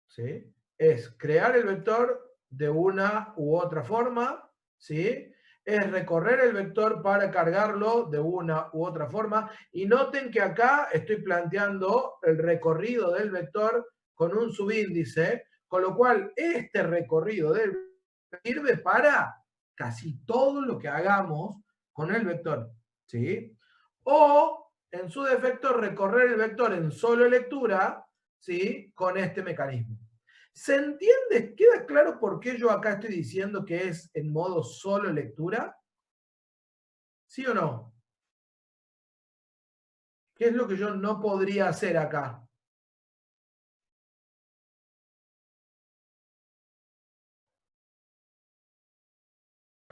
¿sí? Es crear el vector de una u otra forma, ¿sí? Es recorrer el vector para cargarlo de una u otra forma. Y noten que acá estoy planteando el recorrido del vector con un subíndice, con lo cual este recorrido del vector sirve para casi todo lo que hagamos con el vector, ¿sí? O, en su defecto, recorrer el vector en solo lectura, ¿sí? Con este mecanismo. ¿Se entiende? ¿Queda claro por qué yo acá estoy diciendo que es en modo solo lectura? ¿Sí o no? ¿Qué es lo que yo no podría hacer acá?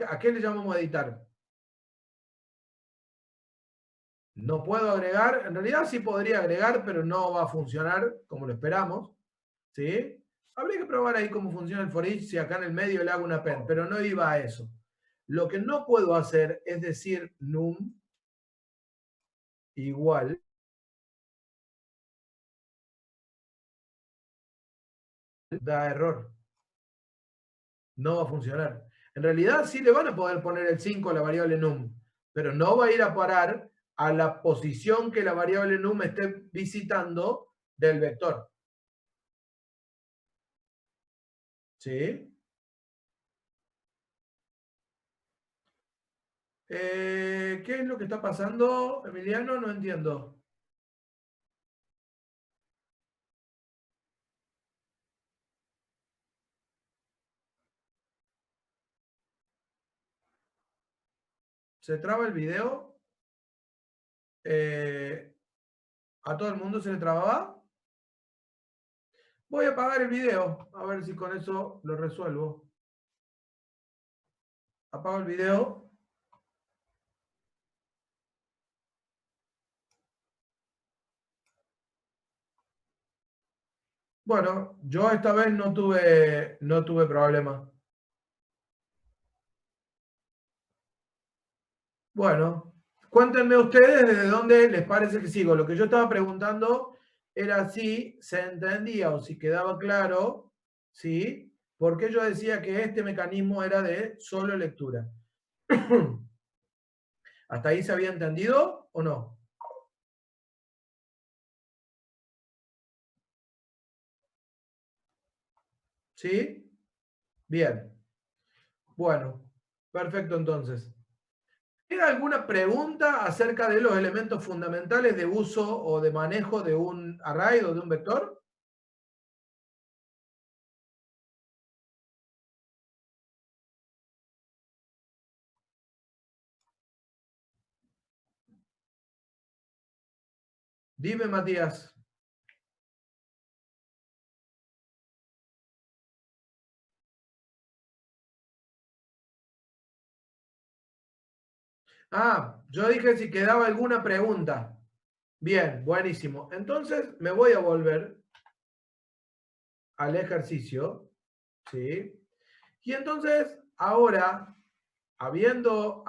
¿A qué le llamamos editar? No puedo agregar, en realidad sí podría agregar, pero no va a funcionar como lo esperamos, ¿sí? Habría que probar ahí cómo funciona el for each, si acá en el medio le hago una append, pero no iba a eso. Lo que no puedo hacer es decir num igual, da error. No va a funcionar. En realidad sí le van a poder poner el 5 a la variable num, pero no va a ir a parar a la posición que la variable num esté visitando del vector. ¿Sí? ¿Qué es lo que está pasando, Emiliano? No entiendo. ¿Se traba el video? ¿A todo el mundo se le trababa? Voy a apagar el video, a ver si con eso lo resuelvo. Apago el video. Bueno, yo esta vez no tuve problema. Bueno, cuéntenme ustedes desde dónde les parece que sigo. Lo que yo estaba preguntando era si se entendía o si quedaba claro, ¿sí? Porque yo decía que este mecanismo era de solo lectura. ¿Hasta ahí se había entendido o no? ¿Sí? Bien. Bueno, perfecto entonces. ¿Tiene alguna pregunta acerca de los elementos fundamentales de uso o de manejo de un array o de un vector? Dime, Matías. Ah, yo dije si quedaba alguna pregunta. Bien, buenísimo. Entonces me voy a volver al ejercicio, ¿sí? Y entonces, ahora, habiendo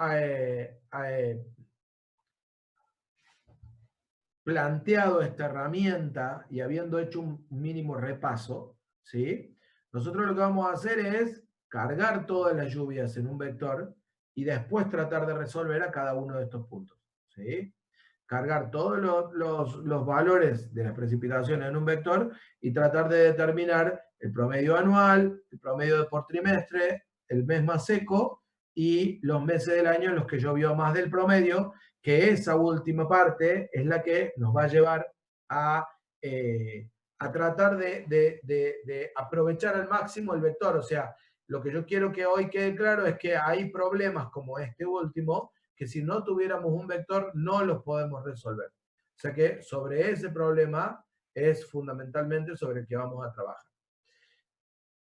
planteado esta herramienta y habiendo hecho un mínimo repaso, ¿sí? Nosotros lo que vamos a hacer es cargar todas las lluvias en un vector y después tratar de resolver a cada uno de estos puntos, ¿sí? Cargar todos los valores de las precipitaciones en un vector y tratar de determinar el promedio anual, el promedio por trimestre, el mes más seco y los meses del año en los que llovió más del promedio, que esa última parte es la que nos va a llevar a, a tratar de aprovechar al máximo el vector. O sea, lo que yo quiero que hoy quede claro es que hay problemas como este último, que si no tuviéramos un vector no los podemos resolver. O sea que sobre ese problema es fundamentalmente sobre el que vamos a trabajar.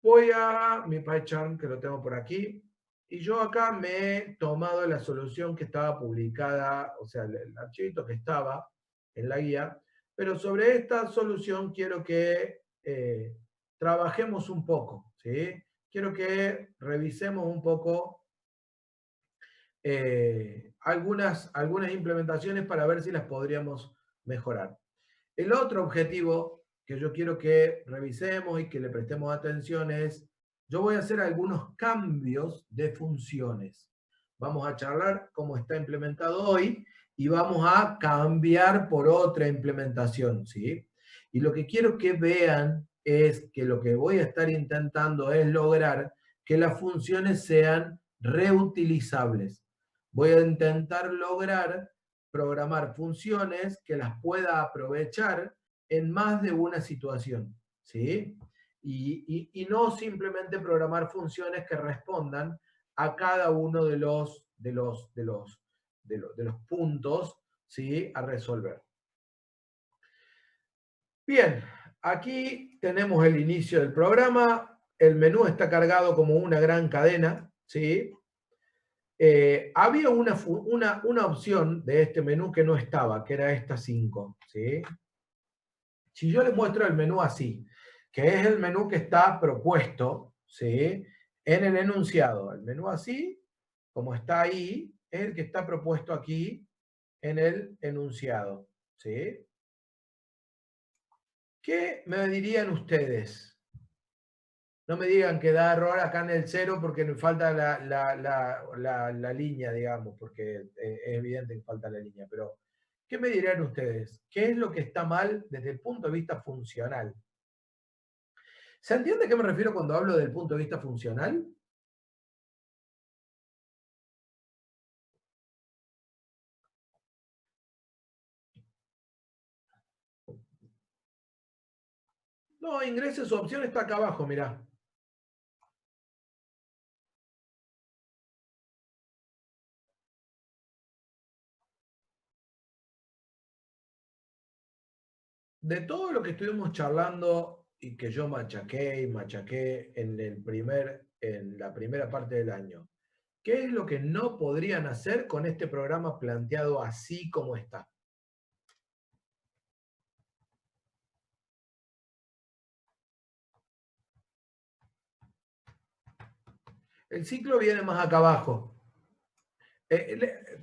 Voy a mi PyCharm, que lo tengo por aquí, y yo acá me he tomado la solución que estaba publicada, o sea, el archivito que estaba en la guía, pero sobre esta solución quiero que trabajemos un poco, ¿sí? Quiero que revisemos un poco algunas implementaciones para ver si las podríamos mejorar. El otro objetivo que yo quiero que revisemos y que le prestemos atención es, yo voy a hacer algunos cambios de funciones. Vamos a charlar cómo está implementado hoy y vamos a cambiar por otra implementación, ¿sí? Y lo que quiero que vean es que lo que voy a estar intentando es lograr que las funciones sean reutilizables. Voy a intentar lograr programar funciones que las pueda aprovechar en más de una situación, ¿sí? Y no simplemente programar funciones que respondan a cada uno de los puntos, ¿sí? A resolver. Bien, aquí tenemos el inicio del programa. El menú está cargado como una gran cadena, ¿sí? Había una opción de este menú que no estaba, que era esta 5, ¿sí? Si yo les muestro el menú así, que es el menú que está propuesto, ¿sí? En el enunciado, el menú así, como está ahí, es el que está propuesto aquí en el enunciado, ¿sí? ¿Qué me dirían ustedes? No me digan que da error acá en el 0 porque me falta la línea, digamos, porque es evidente que falta la línea, pero ¿qué me dirían ustedes? ¿Qué es lo que está mal desde el punto de vista funcional? ¿Se entiende a qué me refiero cuando hablo del punto de vista funcional? No, ingrese su opción, está acá abajo, mirá. de todo lo que estuvimos charlando y que yo machaqué y machaqué en la primera parte del año, ¿qué es lo que no podrían hacer con este programa planteado así como está? El ciclo viene más acá abajo.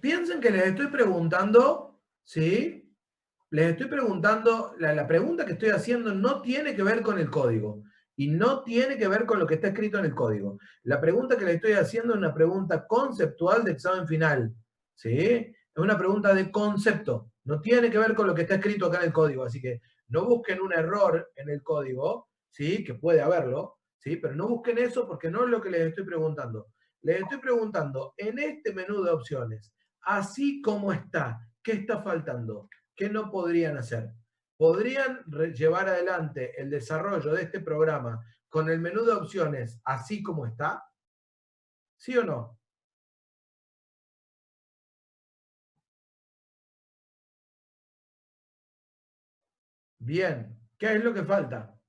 Piensen que les estoy preguntando, ¿sí? Les estoy preguntando, la pregunta que estoy haciendo no tiene que ver con el código y no tiene que ver con lo que está escrito en el código. La pregunta que les estoy haciendo es una pregunta conceptual de examen final, ¿sí? Es una pregunta de concepto, no tiene que ver con lo que está escrito acá en el código, así que no busquen un error en el código, ¿sí? Que puede haberlo, ¿sí? Pero no busquen eso porque no es lo que les estoy preguntando. Les estoy preguntando, en este menú de opciones, así como está, ¿qué está faltando? ¿Qué no podrían hacer? ¿Podrían llevar adelante el desarrollo de este programa con el menú de opciones así como está? ¿Sí o no? Bien. ¿Qué es lo que falta?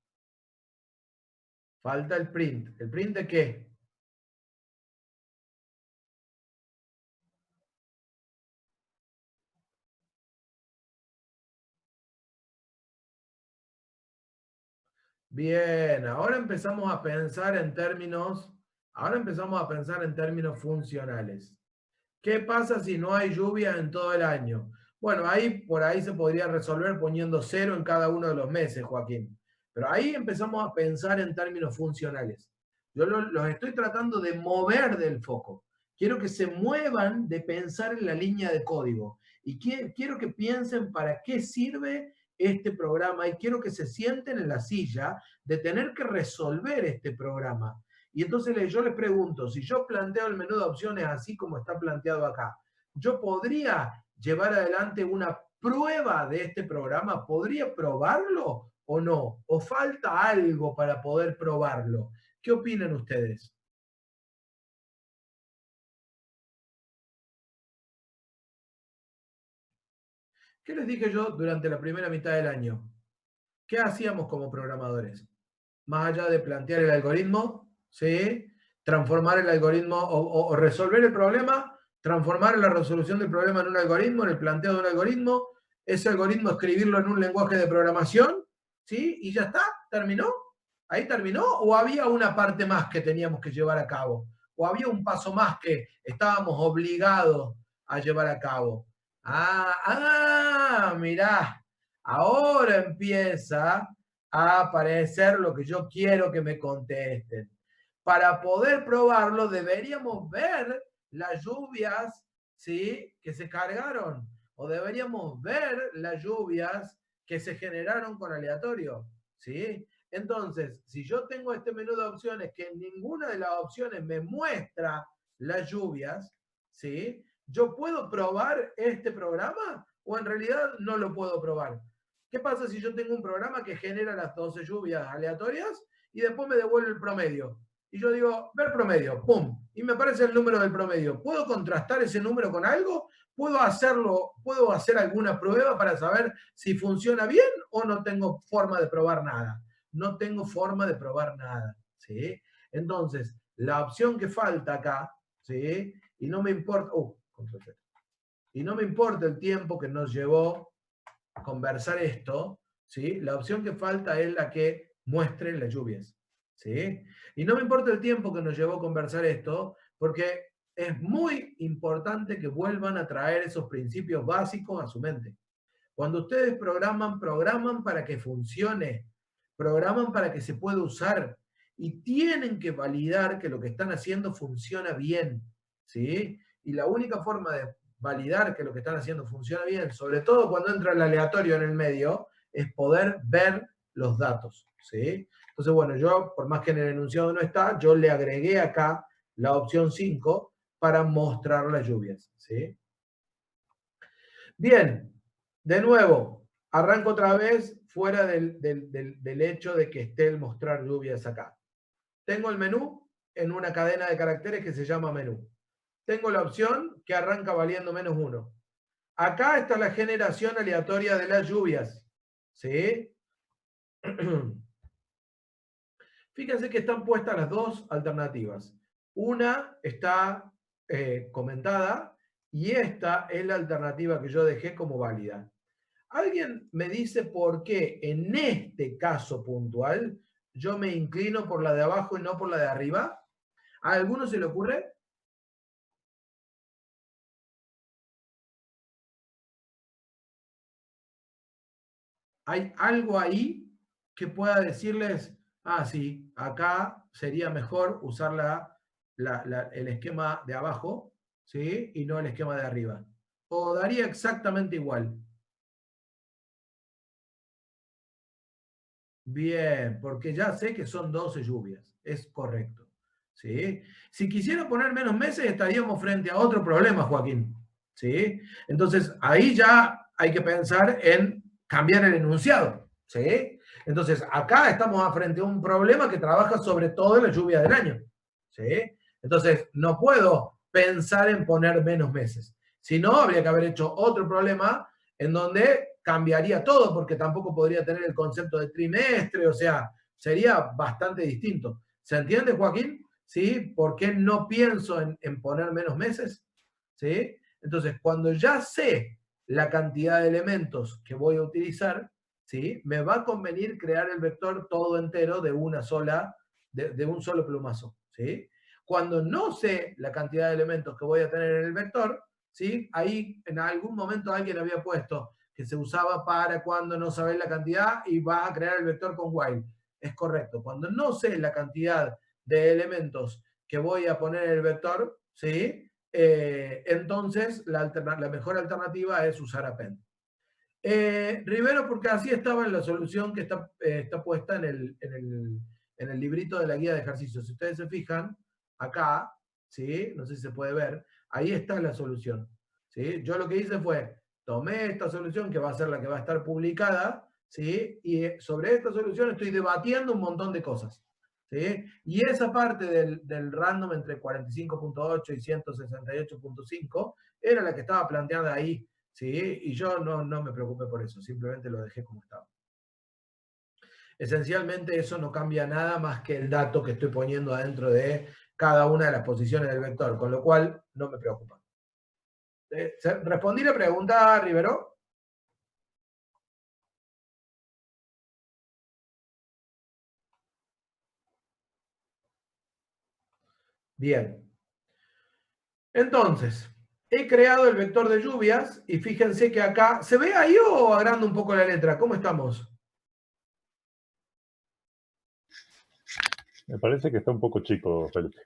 Falta el print. ¿El print de qué? Bien, ahora empezamos a pensar en términos funcionales. ¿Qué pasa si no hay lluvia en todo el año? Bueno, ahí por ahí se podría resolver poniendo 0 en cada uno de los meses, Joaquín. Pero ahí empezamos a pensar en términos funcionales. Yo los estoy tratando de mover del foco. Quiero que se muevan de pensar en la línea de código. Y quiero que piensen para qué sirve este programa y quiero que se sienten en la silla de tener que resolver este programa. Y entonces yo les pregunto, si yo planteo el menú de opciones así como está planteado acá, ¿yo podría llevar adelante una prueba de este programa? ¿Podría probarlo o no? ¿O falta algo para poder probarlo? ¿Qué opinan ustedes? ¿Qué les dije yo durante la primera mitad del año? ¿Qué hacíamos como programadores? Más allá de plantear el algoritmo, ¿sí? Transformar el algoritmo o resolver el problema, transformar la resolución del problema en un algoritmo, en el planteo de un algoritmo, ese algoritmo escribirlo en un lenguaje de programación, ¿sí? Y ya está, terminó. Ahí terminó, o había una parte más que teníamos que llevar a cabo, o había un paso más que estábamos obligados a llevar a cabo. Mirá, ahora empieza a aparecer lo que yo quiero que me contesten. Para poder probarlo deberíamos ver las lluvias, ¿sí? Que se cargaron, o deberíamos ver las lluvias que se generaron con aleatorio, ¿sí? Entonces, si yo tengo este menú de opciones que ninguna de las opciones me muestra las lluvias, ¿sí? ¿Yo puedo probar este programa o en realidad no lo puedo probar? ¿Qué pasa si yo tengo un programa que genera las 12 lluvias aleatorias y después me devuelve el promedio? Y yo digo, ver promedio, ¡pum! Y me aparece el número del promedio. ¿Puedo contrastar ese número con algo? ¿Puedo hacer alguna prueba para saber si funciona bien o no tengo forma de probar nada? No tengo forma de probar nada, ¿sí? Entonces, la opción que falta acá, ¿sí? Y no me importa, y no me importa el tiempo que nos llevó conversar esto, ¿sí? La opción que falta es la que muestre las lluvias, ¿sí? Y no me importa el tiempo que nos llevó conversar esto, porque es muy importante que vuelvan a traer esos principios básicos a su mente. Cuando ustedes programan para que funcione, programan para que se pueda usar y tienen que validar que lo que están haciendo funciona bien, ¿sí? Y la única forma de validar que lo que están haciendo funciona bien, sobre todo cuando entra el aleatorio en el medio, es poder ver los datos, ¿sí? Entonces, bueno, yo, por más que en el enunciado no está, yo le agregué acá la opción 5 para mostrar las lluvias, ¿sí? Bien, de nuevo, arranco otra vez fuera del hecho de que esté el mostrar lluvias acá. Tengo el menú en una cadena de caracteres que se llama menú. Tengo la opción que arranca valiendo -1. Acá está la generación aleatoria de las lluvias, ¿sí? Fíjense que están puestas las dos alternativas. Una está comentada y esta es la alternativa que yo dejé como válida. ¿Alguien me dice por qué en este caso puntual yo me inclino por la de abajo y no por la de arriba? ¿A alguno se le ocurre? ¿Hay algo ahí que pueda decirles, ah, sí, acá sería mejor usar el esquema de abajo, ¿sí? Y no el esquema de arriba? ¿O daría exactamente igual? Bien, porque ya sé que son 12 lluvias, es correcto. ¿Sí? Si quisiera poner menos meses, estaríamos frente a otro problema, Joaquín. ¿Sí? Entonces, ahí ya hay que pensar en cambiar el enunciado. ¿Sí? Entonces, acá estamos frente a un problema que trabaja sobre todo la lluvia del año. ¿Sí? Entonces, no puedo pensar en poner menos meses. Si no, habría que haber hecho otro problema en donde cambiaría todo, porque tampoco podría tener el concepto de trimestre, o sea, sería bastante distinto. ¿Se entiende, Joaquín? ¿Sí? ¿Por qué no pienso en poner menos meses? ¿Sí? Entonces, cuando ya sé la cantidad de elementos que voy a utilizar, ¿sí? Me va a convenir crear el vector todo entero de una sola, de un solo plumazo, ¿sí? Cuando no sé la cantidad de elementos que voy a tener en el vector, ¿sí? Ahí en algún momento alguien había puesto que se usaba para cuando no sabes la cantidad y vas a crear el vector con while. Es correcto. Cuando no sé la cantidad de elementos que voy a poner en el vector, ¿sí? Entonces la mejor alternativa es usar append. Rivero, porque así estaba en la solución que está puesta en el librito de la guía de ejercicios. Si ustedes se fijan, acá, ¿sí? No sé si se puede ver, ahí está la solución. ¿Sí? Yo lo que hice fue, tomé esta solución que va a ser la que va a estar publicada, ¿sí? Y sobre esta solución estoy debatiendo un montón de cosas. ¿Sí? Y esa parte del random entre 45.8 y 168.5 era la que estaba planteada ahí. ¿Sí? Y yo no me preocupé por eso, simplemente lo dejé como estaba. Esencialmente eso no cambia nada más que el dato que estoy poniendo adentro de cada una de las posiciones del vector, con lo cual no me preocupa. ¿Respondí la pregunta, Rivero? Bien. Entonces, he creado el vector de lluvias y fíjense que acá, ¿se ve ahí o agrando un poco la letra? ¿Cómo estamos? Me parece que está un poco chico, Felipe.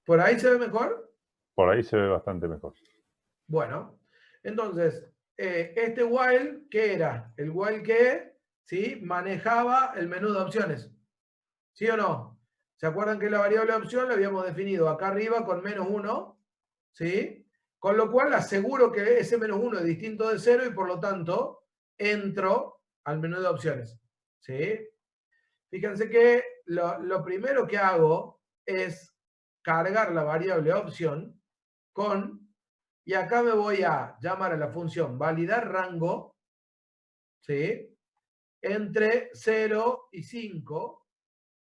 ¿Por ahí se ve mejor? Por ahí se ve bastante mejor. Bueno, entonces, este while, ¿qué era? El while que, ¿sí? Manejaba el menú de opciones. ¿Sí o no? ¿Se acuerdan que la variable de opción la habíamos definido acá arriba con -1? ¿Sí? Con lo cual aseguro que ese -1 es distinto de 0 y por lo tanto entro al menú de opciones. ¿Sí? Fíjense que lo primero que hago es cargar la variable opción con, y acá me voy a llamar a la función validar rango, ¿sí? Entre 0 y 5,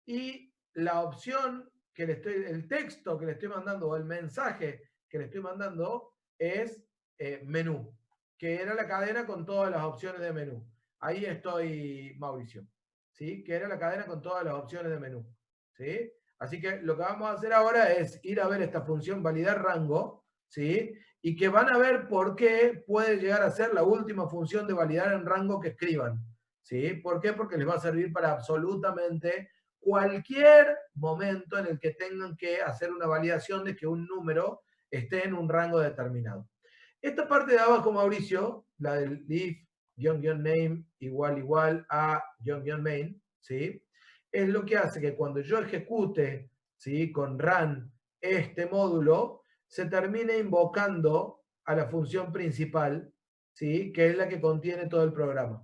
y la opción que le estoy, el texto que le estoy mandando o el mensaje que le estoy mandando es menú, que era la cadena con todas las opciones de menú. Ahí estoy, Mauricio, ¿sí? Que era la cadena con todas las opciones de menú, ¿sí? Así que lo que vamos a hacer ahora es ir a ver esta función validar rango, ¿sí? Y que van a ver por qué puede llegar a ser la última función de validar en rango que escriban, ¿sí? ¿Por qué? Porque les va a servir para absolutamente cualquier momento en el que tengan que hacer una validación de que un número esté en un rango determinado. Esta parte de abajo, Mauricio, la del if, _name igual a _main, ¿sí? Es lo que hace que cuando yo ejecute, ¿sí? Con run este módulo, se termine invocando a la función principal, ¿sí? Que es la que contiene todo el programa.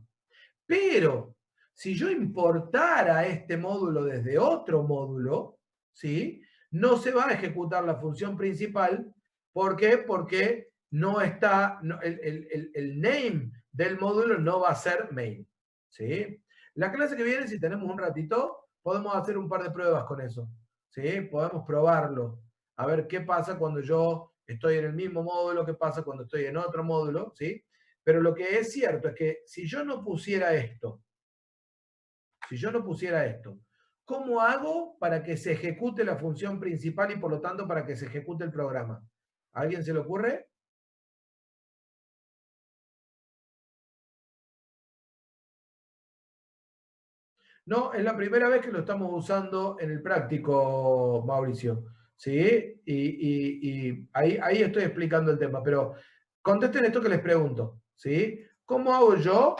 Pero si yo importara este módulo desde otro módulo, ¿sí? No se va a ejecutar la función principal. ¿Por qué? Porque no está, el name del módulo no va a ser main. ¿Sí? La clase que viene, si tenemos un ratito, podemos hacer un par de pruebas con eso. ¿Sí? Podemos probarlo. A ver qué pasa cuando yo estoy en el mismo módulo, qué pasa cuando estoy en otro módulo. ¿Sí? Pero lo que es cierto es que si yo no pusiera esto, ¿cómo hago para que se ejecute la función principal y por lo tanto para que se ejecute el programa? ¿A alguien se le ocurre? No, es la primera vez que lo estamos usando en el práctico, Mauricio. ¿Sí? Y ahí estoy explicando el tema, pero contesten esto que les pregunto. ¿Sí? ¿Cómo hago yo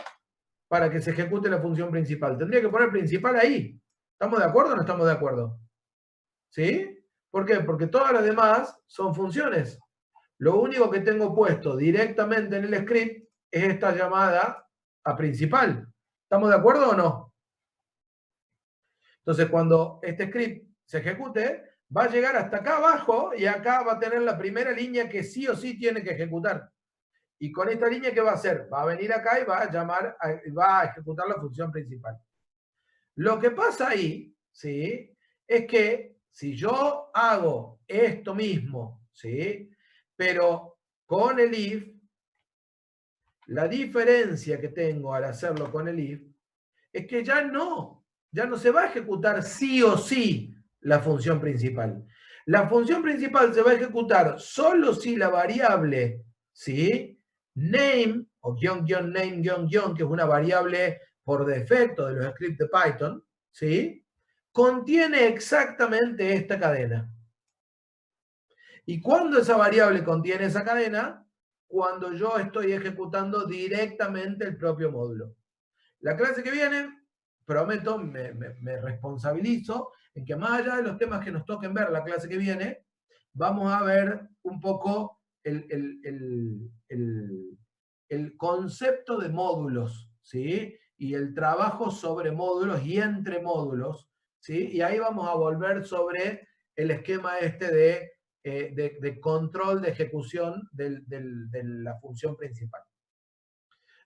para que se ejecute la función principal? Tendría que poner principal ahí. ¿Estamos de acuerdo o no estamos de acuerdo? ¿Sí? ¿Por qué? Porque todas las demás son funciones. Lo único que tengo puesto directamente en el script es esta llamada a principal. ¿Estamos de acuerdo o no? Entonces, cuando este script se ejecute, va a llegar hasta acá abajo y acá va a tener la primera línea que sí o sí tiene que ejecutar. Y con esta línea, ¿qué va a hacer? Va a venir acá y va a ejecutar la función principal. Lo que pasa ahí, ¿sí? Es que si yo hago esto mismo, ¿sí? Pero con el if, la diferencia que tengo al hacerlo con el if es que ya no se va a ejecutar sí o sí la función principal. La función principal se va a ejecutar solo si la variable, ¿sí? Name, o --name, que es una variable por defecto de los scripts de Python, ¿sí? Contiene exactamente esta cadena. ¿Y cuándo esa variable contiene esa cadena? Cuando yo estoy ejecutando directamente el propio módulo. La clase que viene, prometo, me responsabilizo en que más allá de los temas que nos toquen ver la clase que viene, vamos a ver un poco el concepto de módulos, ¿sí? Y el trabajo sobre módulos y entre módulos, ¿sí? Y ahí vamos a volver sobre el esquema este de control de ejecución de la función principal.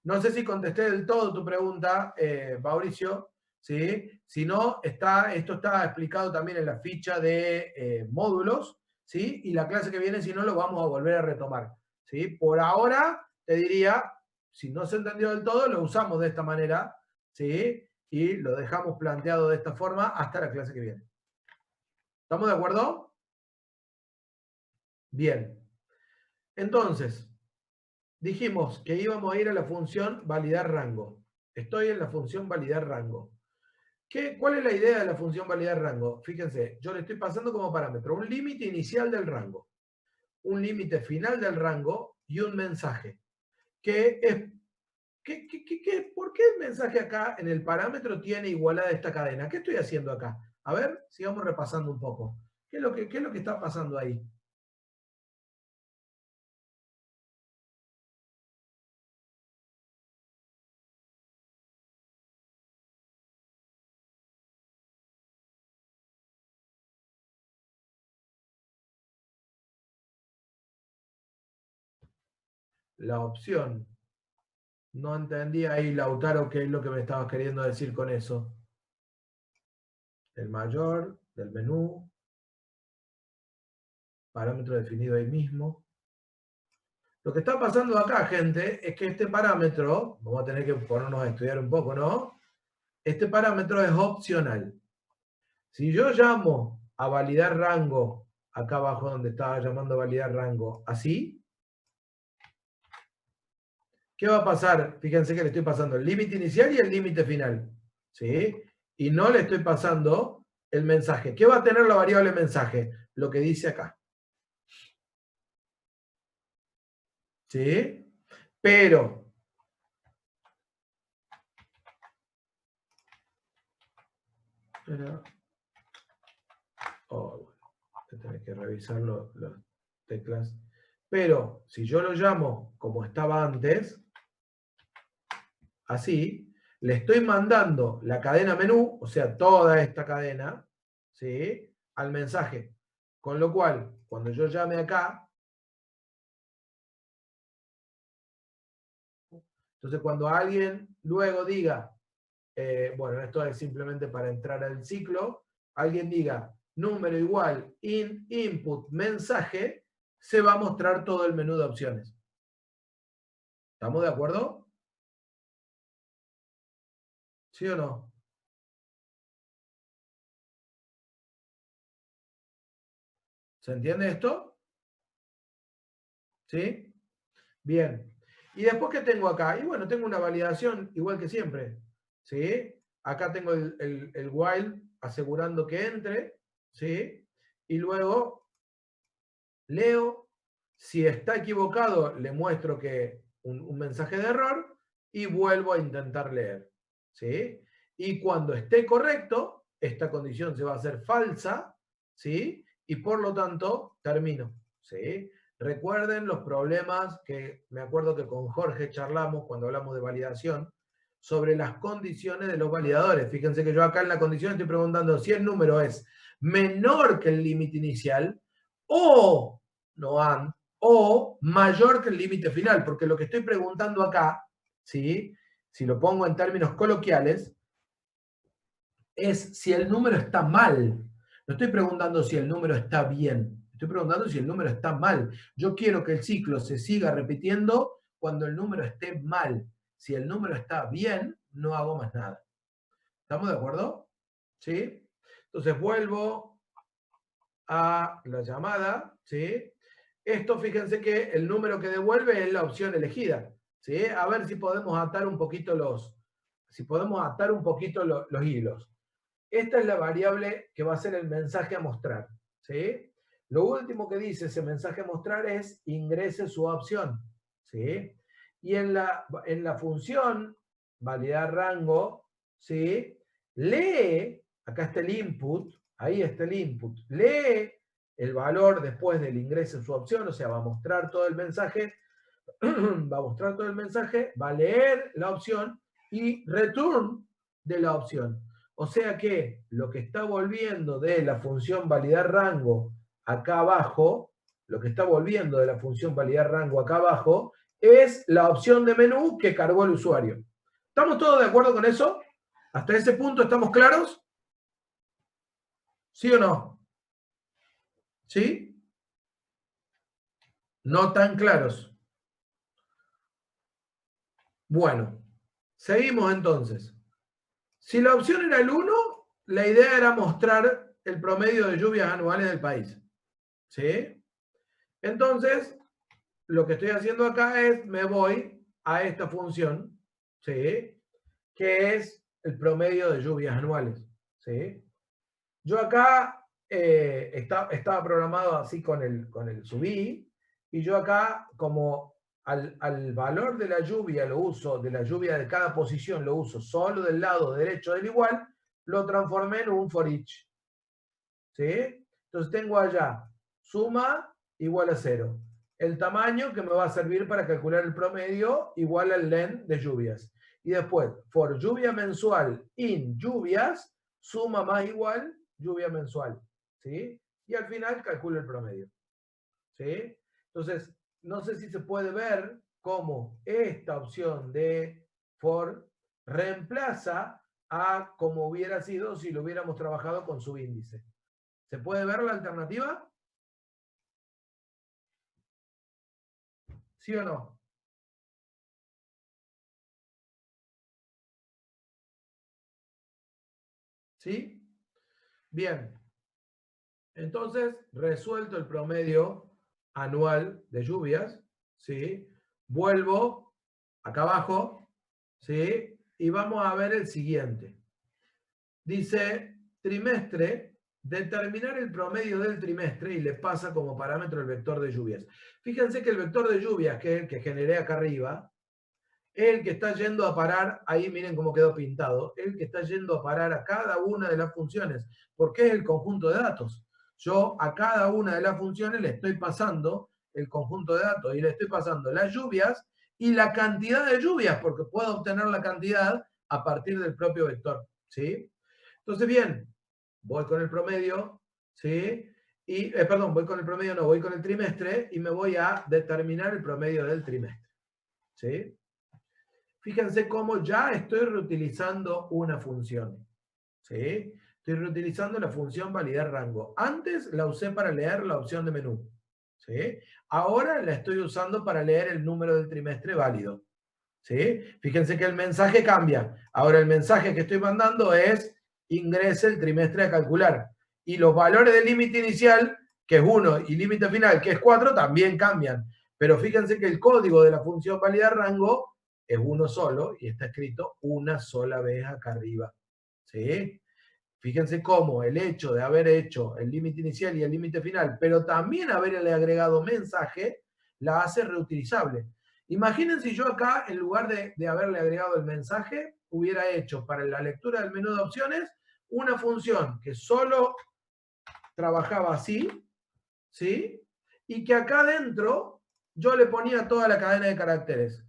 No sé si contesté del todo tu pregunta, Mauricio, ¿sí? Si no, esto está explicado también en la ficha de módulos, ¿sí? Y la clase que viene, si no, lo vamos a volver a retomar, ¿sí? Por ahora, te diría, si no se entendió del todo, lo usamos de esta manera, ¿sí? Y lo dejamos planteado de esta forma hasta la clase que viene. ¿Estamos de acuerdo? Bien. Entonces, dijimos que íbamos a ir a la función validar rango. Estoy en la función validar rango. ¿Cuál es la idea de la función validar rango? Fíjense, yo le estoy pasando como parámetro un límite inicial del rango, un límite final del rango y un mensaje. ¿Por qué el mensaje acá en el parámetro tiene igualdad de esta cadena? ¿Qué estoy haciendo acá? A ver, sigamos repasando un poco. ¿Qué es lo que está pasando ahí? La opción. No entendí ahí, Lautaro, qué es lo que me estabas queriendo decir con eso. El mayor del menú, parámetro definido ahí mismo. Lo que está pasando acá, gente, es que este parámetro, vamos a tener que ponernos a estudiar un poco, ¿no? Este parámetro es opcional. Si yo llamo a validar rango, acá abajo donde estaba llamando a validar rango, así, ¿qué va a pasar? Fíjense que le estoy pasando el límite inicial y el límite final, ¿sí? Y no le estoy pasando el mensaje. ¿Qué va a tener la variable mensaje? Lo que dice acá. ¿Sí? Pero oh, bueno, tenés que revisar las teclas. Pero si yo lo llamo como estaba antes, así, le estoy mandando la cadena menú, o sea, toda esta cadena, ¿sí? Al mensaje. Con lo cual, cuando yo llame acá, Entonces, cuando alguien luego diga, bueno, esto es simplemente para entrar al ciclo, alguien diga número igual input mensaje, se va a mostrar todo el menú de opciones. ¿Estamos de acuerdo? ¿Sí o no? ¿Se entiende esto? ¿Sí? Bien. ¿Y después qué tengo acá? Y bueno, tengo una validación igual que siempre. ¿Sí? Acá tengo el while asegurando que entre. ¿Sí? Y luego leo. Si está equivocado, le muestro que un mensaje de error y vuelvo a intentar leer. ¿Sí? Y cuando esté correcto, esta condición se va a hacer falsa. ¿Sí? Y por lo tanto, termino. ¿Sí? Recuerden los problemas que me acuerdo que con Jorge charlamos cuando hablamos de validación sobre las condiciones de los validadores. Fíjense que yo acá en la condición estoy preguntando si el número es menor que el límite inicial o no AND, o mayor que el límite final, porque lo que estoy preguntando acá, ¿sí? Si lo pongo en términos coloquiales, es si el número está mal. No estoy preguntando si el número está bien, estoy preguntando si el número está mal. Yo quiero que el ciclo se siga repitiendo cuando el número esté mal. Si el número está bien, no hago más nada. ¿Estamos de acuerdo? ¿Sí? Entonces vuelvo a la llamada, ¿sí? Esto, fíjense que el número que devuelve es la opción elegida, ¿sí? A ver si podemos atar un poquito los hilos. Esta es la variable que va a ser el mensaje a mostrar, ¿sí? Lo último que dice ese mensaje a mostrar es ingrese su opción, ¿sí? Y en la función validar rango, ¿sí? Lee, acá está el input, ahí está el input, lee el valor después del ingreso en su opción, o sea, va a mostrar todo el mensaje, va a leer la opción y return de la opción. O sea que lo que está volviendo de la función validar rango acá abajo, es la opción de menú que cargó el usuario. ¿Estamos todos de acuerdo con eso? ¿Hasta ese punto estamos claros? ¿Sí o no? ¿Sí? No tan claros. Bueno, seguimos entonces. Si la opción era el 1, la idea era mostrar el promedio de lluvias anuales del país. ¿Sí? Entonces, lo que estoy haciendo acá es, me voy a esta función, ¿sí? Que es el promedio de lluvias anuales. ¿Sí? Yo acá estaba programado así con el subí, y yo acá, como al valor de la lluvia lo uso, de la lluvia de cada posición lo uso solo del lado derecho del igual, lo transformé en un for each. ¿Sí? Entonces tengo allá suma igual a 0. El tamaño que me va a servir para calcular el promedio igual al len de lluvias. Y después, for lluvia mensual in lluvias, suma más igual lluvia mensual. ¿Sí? Y al final calculo el promedio. ¿Sí? Entonces, no sé si se puede ver cómo esta opción de for reemplaza a como hubiera sido si lo hubiéramos trabajado con subíndice. ¿Se puede ver la alternativa? ¿Sí o no? ¿Sí? Bien. Entonces, resuelto el promedio anual de lluvias, ¿sí? Vuelvo acá abajo, ¿sí? Y vamos a ver el siguiente. Dice, trimestre, determinar el promedio del trimestre y le pasa como parámetro el vector de lluvias. Fíjense que el vector de lluvias, que es el que generé acá arriba, el que está yendo a parar, ahí miren cómo quedó pintado, el que está yendo a parar a cada una de las funciones, porque es el conjunto de datos. Yo a cada una de las funciones le estoy pasando el conjunto de datos y le estoy pasando las lluvias y la cantidad de lluvias, porque puedo obtener la cantidad a partir del propio vector. ¿Sí? Entonces, bien, voy con el promedio, ¿sí? Y, perdón, voy con el promedio, no, voy con el trimestre y me voy a determinar el promedio del trimestre. ¿Sí? Fíjense cómo ya estoy reutilizando una función. ¿Sí? Estoy reutilizando la función validar rango. Antes la usé para leer la opción de menú. ¿Sí? Ahora la estoy usando para leer el número del trimestre válido. ¿Sí? Fíjense que el mensaje cambia. Ahora el mensaje que estoy mandando es ingrese el trimestre a calcular. Y los valores del límite inicial, que es 1, y límite final, que es 4, también cambian. Pero fíjense que el código de la función validar rango es uno solo y está escrito una sola vez acá arriba. ¿Sí? Fíjense cómo el hecho de haber hecho el límite inicial y el límite final, pero también haberle agregado mensaje, la hace reutilizable. Imaginen si yo acá, en lugar de haberle agregado el mensaje, hubiera hecho para la lectura del menú de opciones una función que solo trabajaba así, ¿sí? Y que acá adentro yo le ponía toda la cadena de caracteres.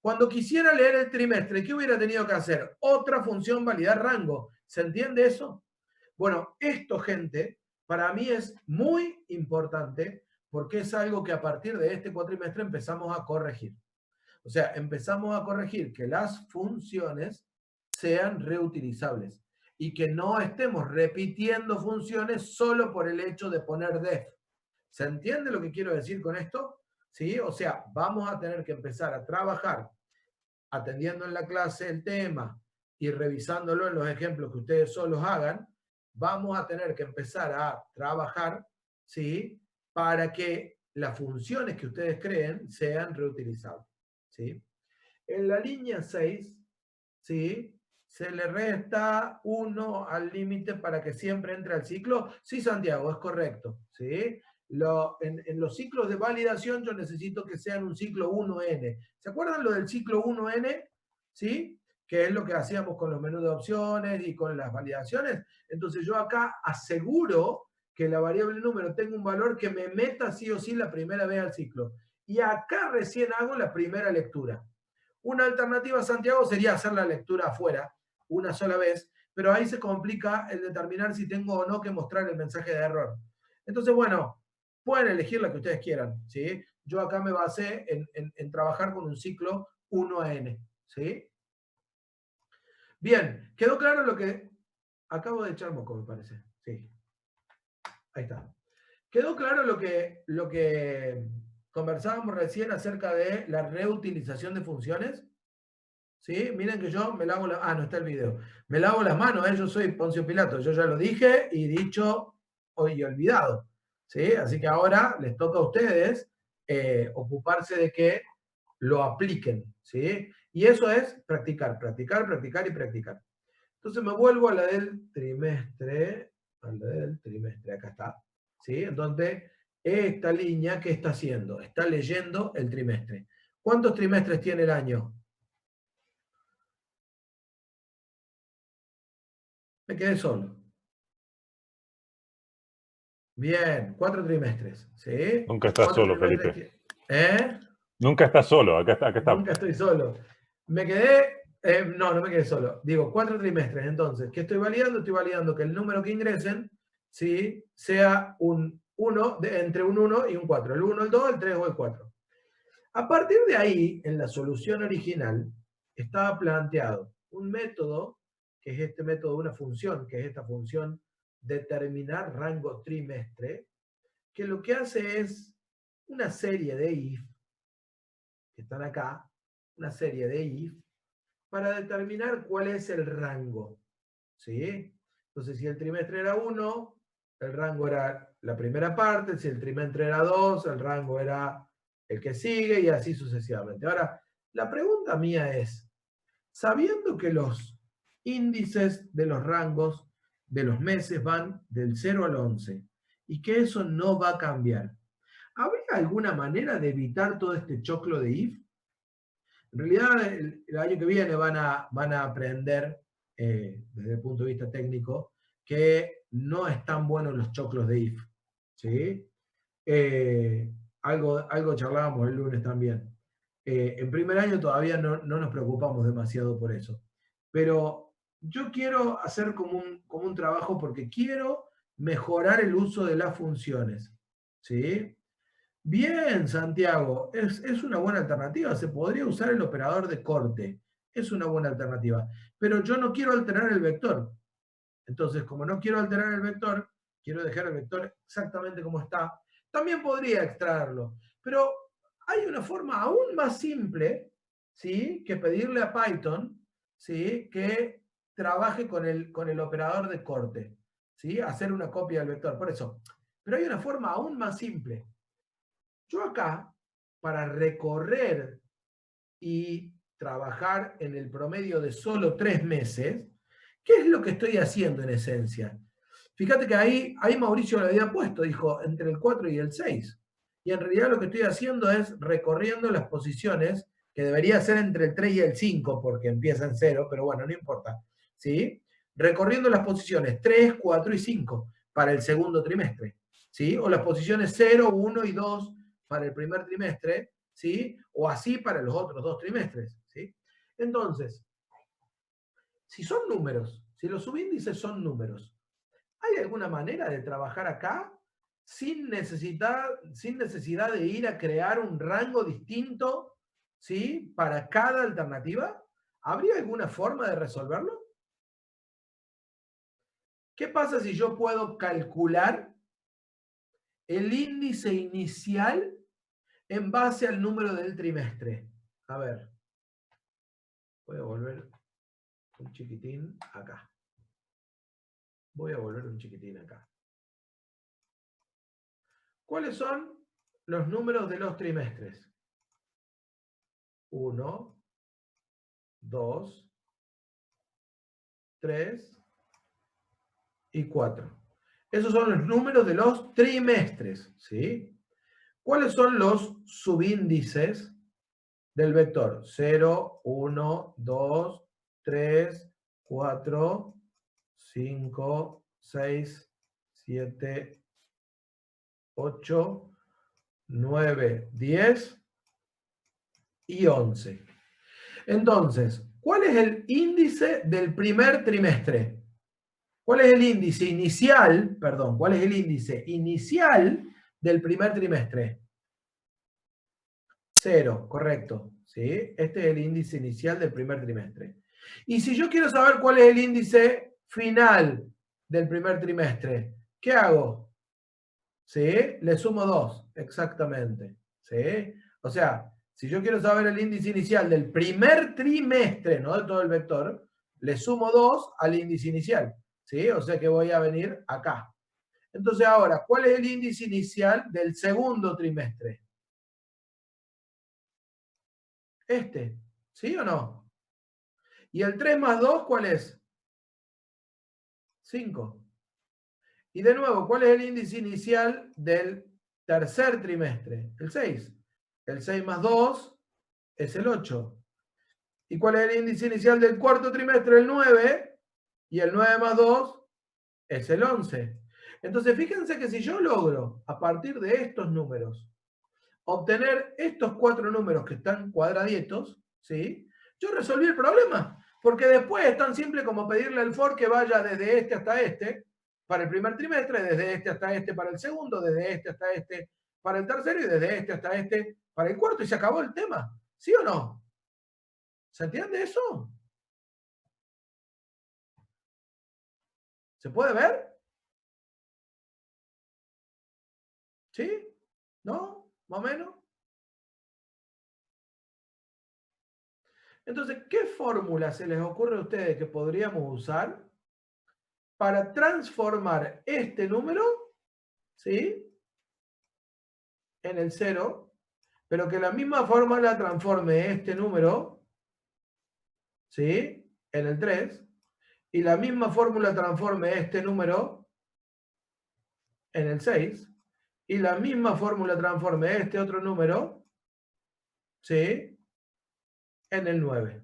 Cuando quisiera leer el trimestre, ¿qué hubiera tenido que hacer? Otra función validar rango. ¿Se entiende eso? Bueno, esto, gente, para mí es muy importante porque es algo que a partir de este cuatrimestre empezamos a corregir. O sea, empezamos a corregir que las funciones sean reutilizables y que no estemos repitiendo funciones solo por el hecho de poner def. ¿Se entiende lo que quiero decir con esto? ¿Sí? O sea, vamos a tener que empezar a trabajar atendiendo en la clase el tema y revisándolo en los ejemplos que ustedes solos hagan, vamos a tener que empezar a trabajar, ¿sí? Para que las funciones que ustedes creen sean reutilizables, ¿sí? En la línea 6, ¿sí? Se le resta 1 al límite para que siempre entre al ciclo. Sí, Santiago, es correcto, ¿sí? En los ciclos de validación yo necesito que sean un ciclo 1N. ¿Se acuerdan lo del ciclo 1N? ¿Sí? Que es lo que hacíamos con los menús de opciones y con las validaciones. Entonces yo acá aseguro que la variable número tenga un valor que me meta sí o sí la primera vez al ciclo. Y acá recién hago la primera lectura. Una alternativa, Santiago, sería hacer la lectura afuera, una sola vez, pero ahí se complica el determinar si tengo o no que mostrar el mensaje de error. Entonces, bueno, pueden elegir la que ustedes quieran, ¿sí? Yo acá me basé en trabajar con un ciclo 1N, ¿sí? Bien, ¿quedó claro lo que... Acabo de echar moco, me parece. Sí. Ahí está. ¿Quedó claro lo que conversábamos recién acerca de la reutilización de funciones? ¿Sí? Miren que yo me lavo la... Ah, no está el video. Me lavo las manos, yo soy Poncio Pilato. Yo ya lo dije y dicho y olvidado. ¿Sí? Así que ahora les toca a ustedes ocuparse de que lo apliquen. ¿Sí? Y eso es practicar, practicar, practicar y practicar. Entonces me vuelvo a la del trimestre. A la del trimestre, acá está. ¿Sí? Entonces, esta línea, ¿qué está haciendo? Está leyendo el trimestre. ¿Cuántos trimestres tiene el año? Me quedé solo. Bien, 4 trimestres. ¿Sí? Nunca estás 4 solo, trimestres. Felipe. ¿Eh? Nunca estás solo, acá estamos. Nunca estoy solo. Me quedé. No me quedé solo. Digo, 4 trimestres. Entonces, ¿qué estoy validando? Estoy validando que el número que ingresen, ¿sí? Sea un 1, entre un 1 y un 4. El 1, el 2, el 3 o el 4. A partir de ahí, en la solución original, estaba planteado un método, que es este método de una función, que es esta función determinar rango trimestre, que lo que hace es una serie de if, que están acá, una serie de if, para determinar cuál es el rango. ¿Sí? Entonces, si el trimestre era 1, el rango era la primera parte, si el trimestre era 2, el rango era el que sigue y así sucesivamente. Ahora, la pregunta mía es, sabiendo que los índices de los rangos de los meses van del 0 al 11 y que eso no va a cambiar, ¿habría alguna manera de evitar todo este choclo de if? En realidad, el año que viene van a aprender, desde el punto de vista técnico, que no están buenos los choclos de if. ¿Sí? Algo charlábamos el lunes también. En primer año todavía no nos preocupamos demasiado por eso. Pero yo quiero hacer como un trabajo porque quiero mejorar el uso de las funciones. ¿Sí? Bien, Santiago, es una buena alternativa. Se podría usar el operador de corte. Es una buena alternativa. Pero yo no quiero alterar el vector. Entonces, como no quiero alterar el vector, quiero dejar el vector exactamente como está. También podría extraerlo. Pero hay una forma aún más simple, ¿sí?, que pedirle a Python, ¿sí?, que trabaje con el operador de corte, ¿sí?, hacer una copia del vector. Por eso. Pero hay una forma aún más simple. Yo acá, para recorrer y trabajar en el promedio de solo 3 meses, ¿qué es lo que estoy haciendo en esencia? Fíjate que ahí Mauricio lo había puesto, dijo, entre el 4 y el 6. Y en realidad lo que estoy haciendo es recorriendo las posiciones, que debería ser entre el 3 y el 5, porque empieza en 0, pero bueno, no importa. ¿Sí? Recorriendo las posiciones 3, 4 y 5 para el segundo trimestre. ¿Sí? O las posiciones 0, 1 y 2 para el primer trimestre, ¿sí?, o así para los otros 2 trimestres. ¿Sí? Entonces, si son números, si los subíndices son números, ¿hay alguna manera de trabajar acá sin necesidad de ir a crear un rango distinto, ¿sí?, para cada alternativa? ¿Habría alguna forma de resolverlo? ¿Qué pasa si yo puedo calcular el índice inicial en base al número del trimestre? A ver, voy a volver un chiquitín acá. Voy a volver un chiquitín acá. ¿Cuáles son los números de los trimestres? 1, 2, 3 y 4. Esos son los números de los trimestres, ¿sí? ¿Cuáles son los subíndices del vector? 0, 1, 2, 3, 4, 5, 6, 7, 8, 9, 10 y 11. Entonces, ¿cuál es el índice del primer trimestre? ¿Cuál es el índice inicial, perdón, cuál es el índice inicial del primer trimestre? 0, correcto. ¿Sí? Este es el índice inicial del primer trimestre. Y si yo quiero saber cuál es el índice final del primer trimestre, ¿qué hago? ¿Sí? Le sumo 2, exactamente. ¿Sí? O sea, si yo quiero saber el índice inicial del primer trimestre, no de todo el vector, le sumo 2 al índice inicial. ¿Sí? O sea que voy a venir acá. Entonces ahora, ¿cuál es el índice inicial del segundo trimestre? Este. ¿Sí o no? ¿Y el 3 más 2 cuál es? 5. Y de nuevo, ¿cuál es el índice inicial del tercer trimestre? El 6. El 6 más 2 es el 8. ¿Y cuál es el índice inicial del cuarto trimestre? El 9. Y el 9 más 2 es el 11. Entonces, fíjense que si yo logro, a partir de estos números, obtener estos 4 números que están cuadraditos, ¿sí?, yo resolví el problema. Porque después es tan simple como pedirle al for que vaya desde este hasta este para el primer trimestre, desde este hasta este para el segundo, desde este hasta este para el tercero y desde este hasta este para el cuarto, y se acabó el tema. ¿Sí o no? ¿Se entiende eso? ¿Se puede ver? ¿Sí? ¿No? ¿Más o menos? Entonces, ¿qué fórmula se les ocurre a ustedes que podríamos usar para transformar este número, ¿sí?, en el 0, pero que la misma fórmula transforme este número, ¿sí?, en el 3, y la misma fórmula transforme este número en el 6, y la misma fórmula transforme este otro número, ¿sí?, en el 9.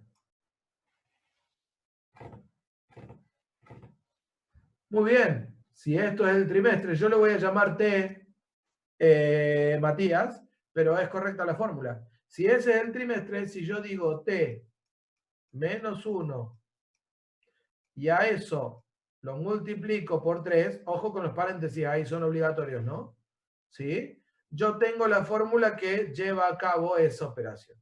Muy bien, si esto es el trimestre, yo le voy a llamar T, Matías, pero es correcta la fórmula. Si ese es el trimestre, si yo digo T menos 1 y a eso lo multiplico por 3, ojo con los paréntesis, ahí son obligatorios, ¿no? ¿Sí? Yo tengo la fórmula que lleva a cabo esa operación.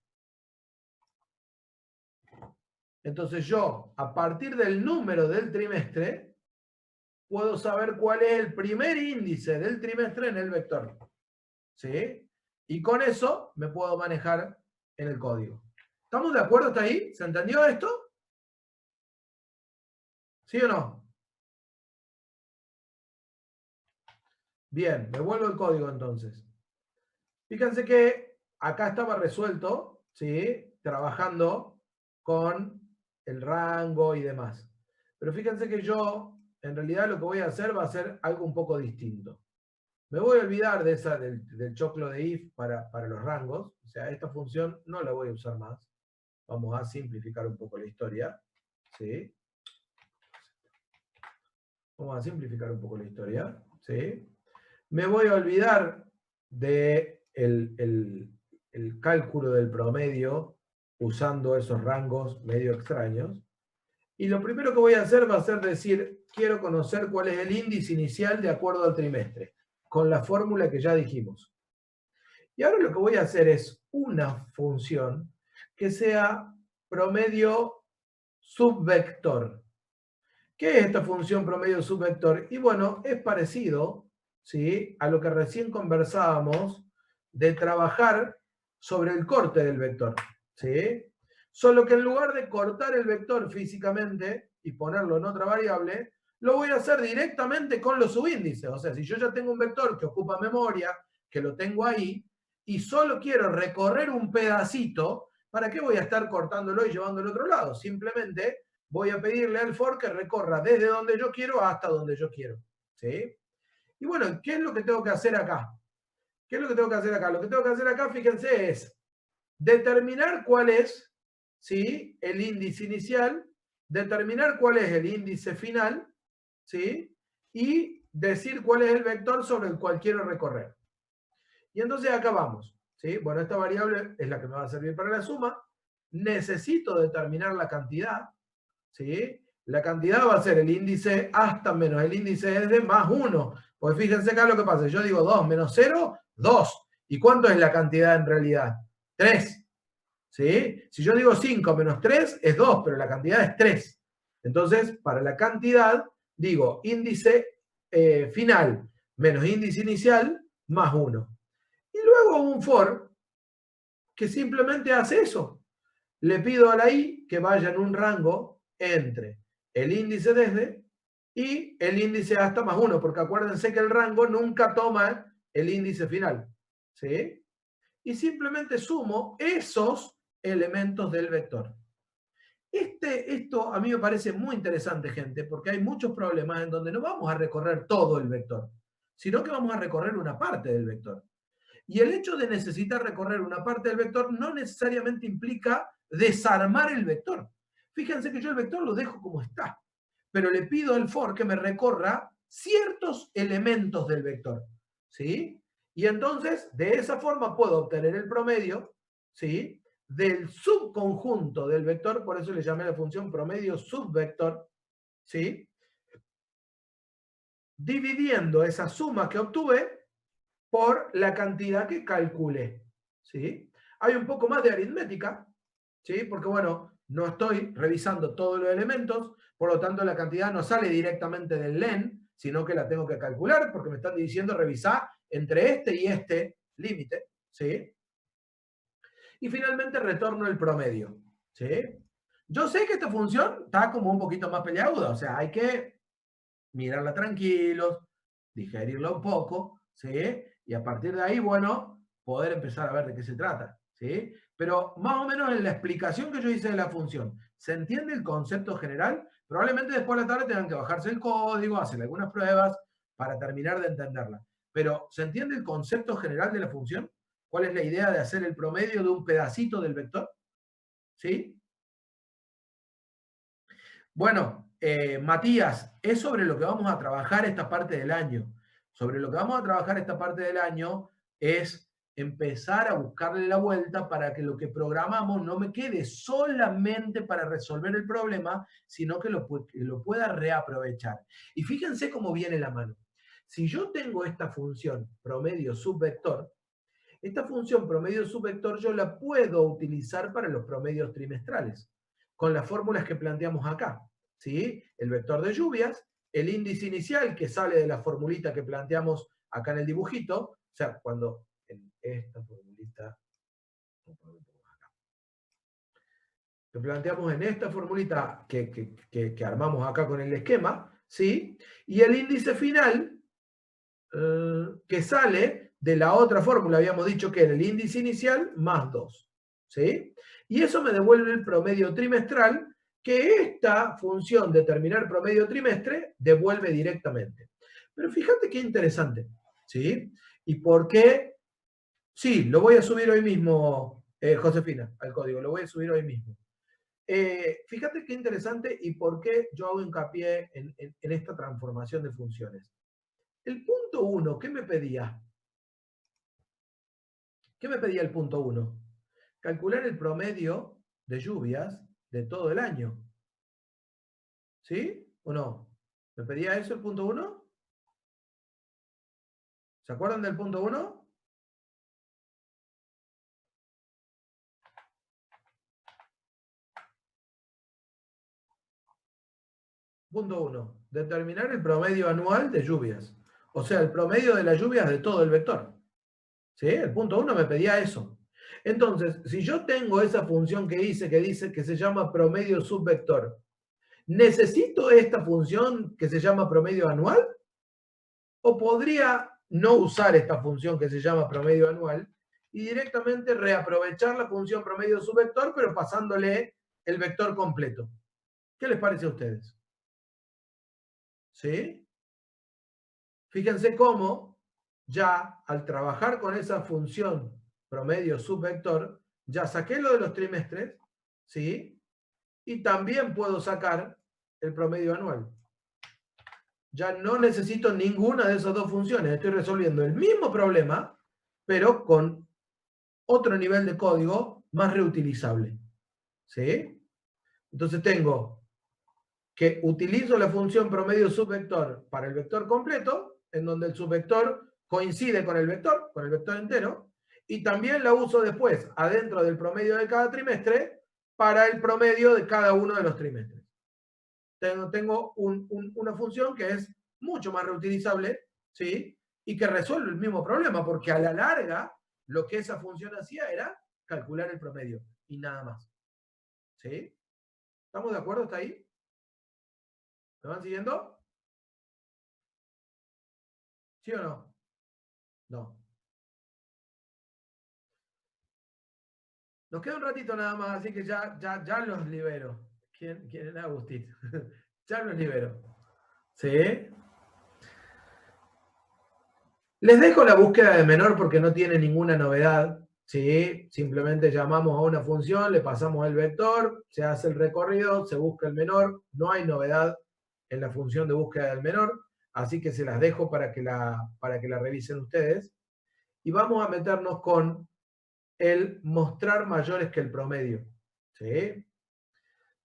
Entonces yo, a partir del número del trimestre, puedo saber cuál es el primer índice del trimestre en el vector. ¿Sí? Y con eso me puedo manejar en el código. ¿Estamos de acuerdo hasta ahí? ¿Se entendió esto? ¿Sí o no? Bien, me vuelvo al código entonces. Fíjense que acá estaba resuelto, ¿sí? Trabajando con el rango y demás. Pero fíjense que yo, en realidad lo que voy a hacer va a ser algo un poco distinto. Me voy a olvidar de del choclo de if para los rangos. O sea, esta función no la voy a usar más. Vamos a simplificar un poco la historia. ¿Sí? Vamos a simplificar un poco la historia. ¿Sí? Me voy a olvidar de el cálculo del promedio usando esos rangos medio extraños. Y lo primero que voy a hacer va a ser decir, quiero conocer cuál es el índice inicial de acuerdo al trimestre, con la fórmula que ya dijimos. Y ahora lo que voy a hacer es una función que sea promedio subvector. ¿Qué es esta función promedio subvector? Y bueno, es parecido, ¿sí?, a lo que recién conversábamos de trabajar sobre el corte del vector. ¿Sí? Solo que en lugar de cortar el vector físicamente y ponerlo en otra variable, lo voy a hacer directamente con los subíndices. O sea, si yo ya tengo un vector que ocupa memoria, que lo tengo ahí, y solo quiero recorrer un pedacito, ¿para qué voy a estar cortándolo y llevándolo al otro lado? Simplemente voy a pedirle al for que recorra desde donde yo quiero hasta donde yo quiero. ¿Sí? Y bueno, ¿qué es lo que tengo que hacer acá? ¿Qué es lo que tengo que hacer acá? Lo que tengo que hacer acá, fíjense, es determinar cuál es, ¿sí?, el índice inicial, determinar cuál es el índice final, ¿sí?, y decir cuál es el vector sobre el cual quiero recorrer. Y entonces acá vamos. ¿Sí? Bueno, esta variable es la que me va a servir para la suma. Necesito determinar la cantidad. ¿Sí? La cantidad va a ser el índice hasta menos el índice desde más 1. Pues fíjense acá lo que pasa. Yo digo 2 menos 0, 2. ¿Y cuánto es la cantidad en realidad? 3. ¿Sí? Si yo digo 5 menos 3 es 2, pero la cantidad es 3. Entonces, para la cantidad, digo índice final menos índice inicial más 1. Y luego un for que simplemente hace eso. Le pido a la i que vaya en un rango entre el índice desde y el índice hasta más 1, porque acuérdense que el rango nunca toma el índice final. ¿Sí? Y simplemente sumo esos elementos del vector. Esto a mí me parece muy interesante, gente, porque hay muchos problemas en donde no vamos a recorrer todo el vector, sino que vamos a recorrer una parte del vector. Y el hecho de necesitar recorrer una parte del vector no necesariamente implica desarmar el vector. Fíjense que yo el vector lo dejo como está, pero le pido al for que me recorra ciertos elementos del vector. ¿Sí? Y entonces, de esa forma puedo obtener el promedio, ¿sí?, del subconjunto del vector, por eso le llamé la función promedio subvector, ¿sí?, dividiendo esa suma que obtuve por la cantidad que calculé. ¿Sí? Hay un poco más de aritmética, ¿sí?, porque bueno, no estoy revisando todos los elementos, por lo tanto la cantidad no sale directamente del len, sino que la tengo que calcular, porque me están diciendo revisar entre este y este límite. ¿Sí? Y finalmente retorno el promedio. ¿Sí? Yo sé que esta función está como un poquito más peleaguda, o sea, hay que mirarla tranquilos, digerirla un poco, ¿sí? Y a partir de ahí, bueno, poder empezar a ver de qué se trata, ¿sí? Pero más o menos en la explicación que yo hice de la función, ¿se entiende el concepto general? Probablemente después de la tarde tengan que bajarse el código, hacer algunas pruebas para terminar de entenderla. Pero, ¿se entiende el concepto general de la función? ¿Cuál es la idea de hacer el promedio de un pedacito del vector? ¿Sí? Bueno, Matías, es sobre lo que vamos a trabajar esta parte del año. Sobre lo que vamos a trabajar esta parte del año es empezar a buscarle la vuelta para que lo que programamos no me quede solamente para resolver el problema, sino que lo pueda reaprovechar. Y fíjense cómo viene la mano. Si yo tengo esta función promedio subvector, esta función promedio subvector yo la puedo utilizar para los promedios trimestrales. con las fórmulas que planteamos acá, ¿sí? El vector de lluvias, el índice inicial que sale de la formulita que planteamos acá en el dibujito, o sea, cuando en esta formulita, que planteamos en esta formulita que armamos acá con el esquema, ¿sí? Y el índice final que sale de la otra fórmula, habíamos dicho que era el índice inicial más 2, ¿sí? Y eso me devuelve el promedio trimestral que esta función determinar promedio trimestre devuelve directamente. Pero fíjate qué interesante, ¿sí? ¿Y por qué? Sí, lo voy a subir hoy mismo, Josefina, al código, lo voy a subir hoy mismo. Fíjate qué interesante y por qué yo hago hincapié en esta transformación de funciones. El punto 1, ¿qué me pedía? ¿Qué me pedía el punto 1? Calcular el promedio de lluvias de todo el año. ¿Sí o no? ¿Me pedía eso el punto 1? ¿Se acuerdan del punto 1? Punto 1. Determinar el promedio anual de lluvias. O sea, el promedio de las lluvias de todo el vector. ¿Sí? El punto 1 me pedía eso. Entonces, si yo tengo esa función que hice, que dice que se llama promedio subvector, ¿necesito esta función que se llama promedio anual? ¿O podría no usar esta función que se llama promedio anual y directamente reaprovechar la función promedio subvector, pero pasándole el vector completo? ¿Qué les parece a ustedes? ¿Sí? Fíjense cómo ya al trabajar con esa función promedio subvector, ya saqué lo de los trimestres, ¿sí? Y también puedo sacar el promedio anual. Ya no necesito ninguna de esas dos funciones. Estoy resolviendo el mismo problema, pero con otro nivel de código más reutilizable. ¿Sí? Entonces tengo que utilizo la función promedio subvector para el vector completo, en donde el subvector coincide con el vector entero, y también la uso después adentro del promedio de cada trimestre para el promedio de cada uno de los trimestres. Tengo una función que es mucho más reutilizable, ¿sí? Y que resuelve el mismo problema, porque a la larga lo que esa función hacía era calcular el promedio y nada más. ¿Sí? ¿Estamos de acuerdo hasta ahí? ¿Me van siguiendo? ¿Sí o no? No. Nos queda un ratito nada más, así que ya los libero. ¿Quién es Agustín? Ya los libero. ¿Sí? Les dejo la búsqueda de menor porque no tiene ninguna novedad. ¿Sí? Simplemente llamamos a una función, le pasamos el vector, se hace el recorrido, se busca el menor. No hay novedad en la función de búsqueda del menor, así que se las dejo para que la revisen ustedes. Y vamos a meternos con el mostrar mayores que el promedio. ¿Sí?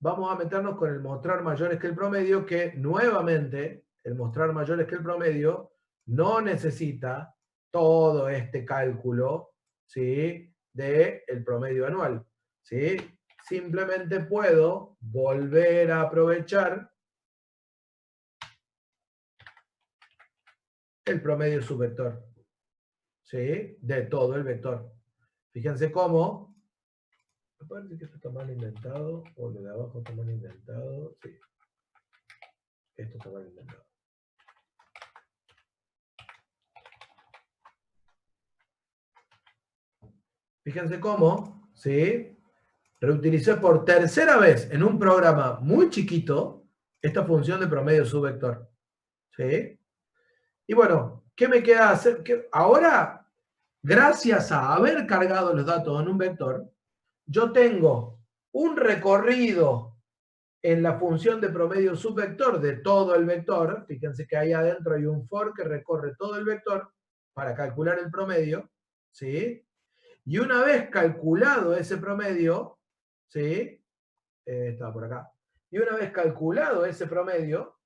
Vamos a meternos con el mostrar mayores que el promedio, que nuevamente el mostrar mayores que el promedio no necesita todo este cálculo, ¿sí?, del promedio anual. ¿Sí? Simplemente puedo volver a aprovechar el promedio subvector, ¿sí?, de todo el vector. Fíjense cómo, me parece que esto está mal inventado, o lo de abajo está mal inventado, sí. Esto está mal inventado. Fíjense cómo, ¿sí?, reutilicé por tercera vez en un programa muy chiquito esta función de promedio subvector. ¿Sí? Y bueno, ¿qué me queda hacer? Ahora, gracias a haber cargado los datos en un vector, yo tengo un recorrido en la función de promedio subvector de todo el vector. Fíjense que ahí adentro hay un for que recorre todo el vector para calcular el promedio. ¿Sí? Y una vez calculado ese promedio, ¿sí? Estaba por acá. Y una vez calculado ese promedio,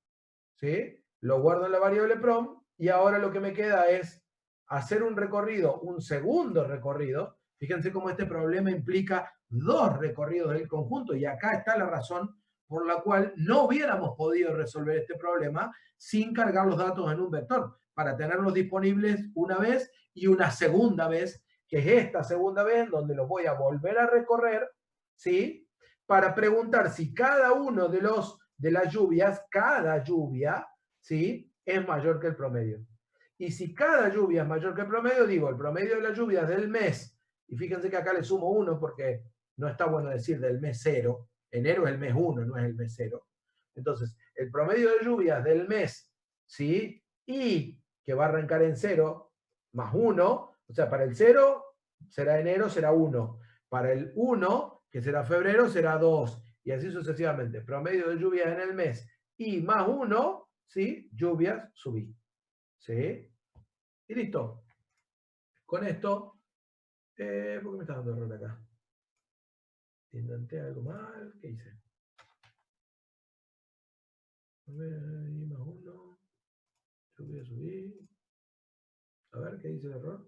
¿sí?, lo guardo en la variable prom y ahora lo que me queda es hacer un recorrido, un segundo recorrido. Fíjense cómo este problema implica 2 recorridos del conjunto y acá está la razón por la cual no hubiéramos podido resolver este problema sin cargar los datos en un vector, para tenerlos disponibles una vez y una segunda vez, que es esta segunda vez donde los voy a volver a recorrer, ¿sí? Para preguntar si cada uno de las lluvias, cada lluvia, ¿sí?, es mayor que el promedio. Y si cada lluvia es mayor que el promedio, digo, el promedio de las lluvias del mes, y fíjense que acá le sumo 1 porque no está bueno decir del mes 0, enero es el mes 1, no es el mes 0. Entonces, el promedio de lluvias del mes, ¿sí?, y que va a arrancar en 0, más 1, o sea, para el 0 será enero, será 1. Para el 1, que será febrero, será 2. Y así sucesivamente. Promedio de lluvias en el mes y más 1, ¿sí?, lluvias, subí. ¿Sí? Y listo. Con esto, ¿por qué me está dando error acá? Intenté algo mal. ¿Qué hice? A ver, y más 1. Lluvia, subí. A ver, ¿qué dice el error?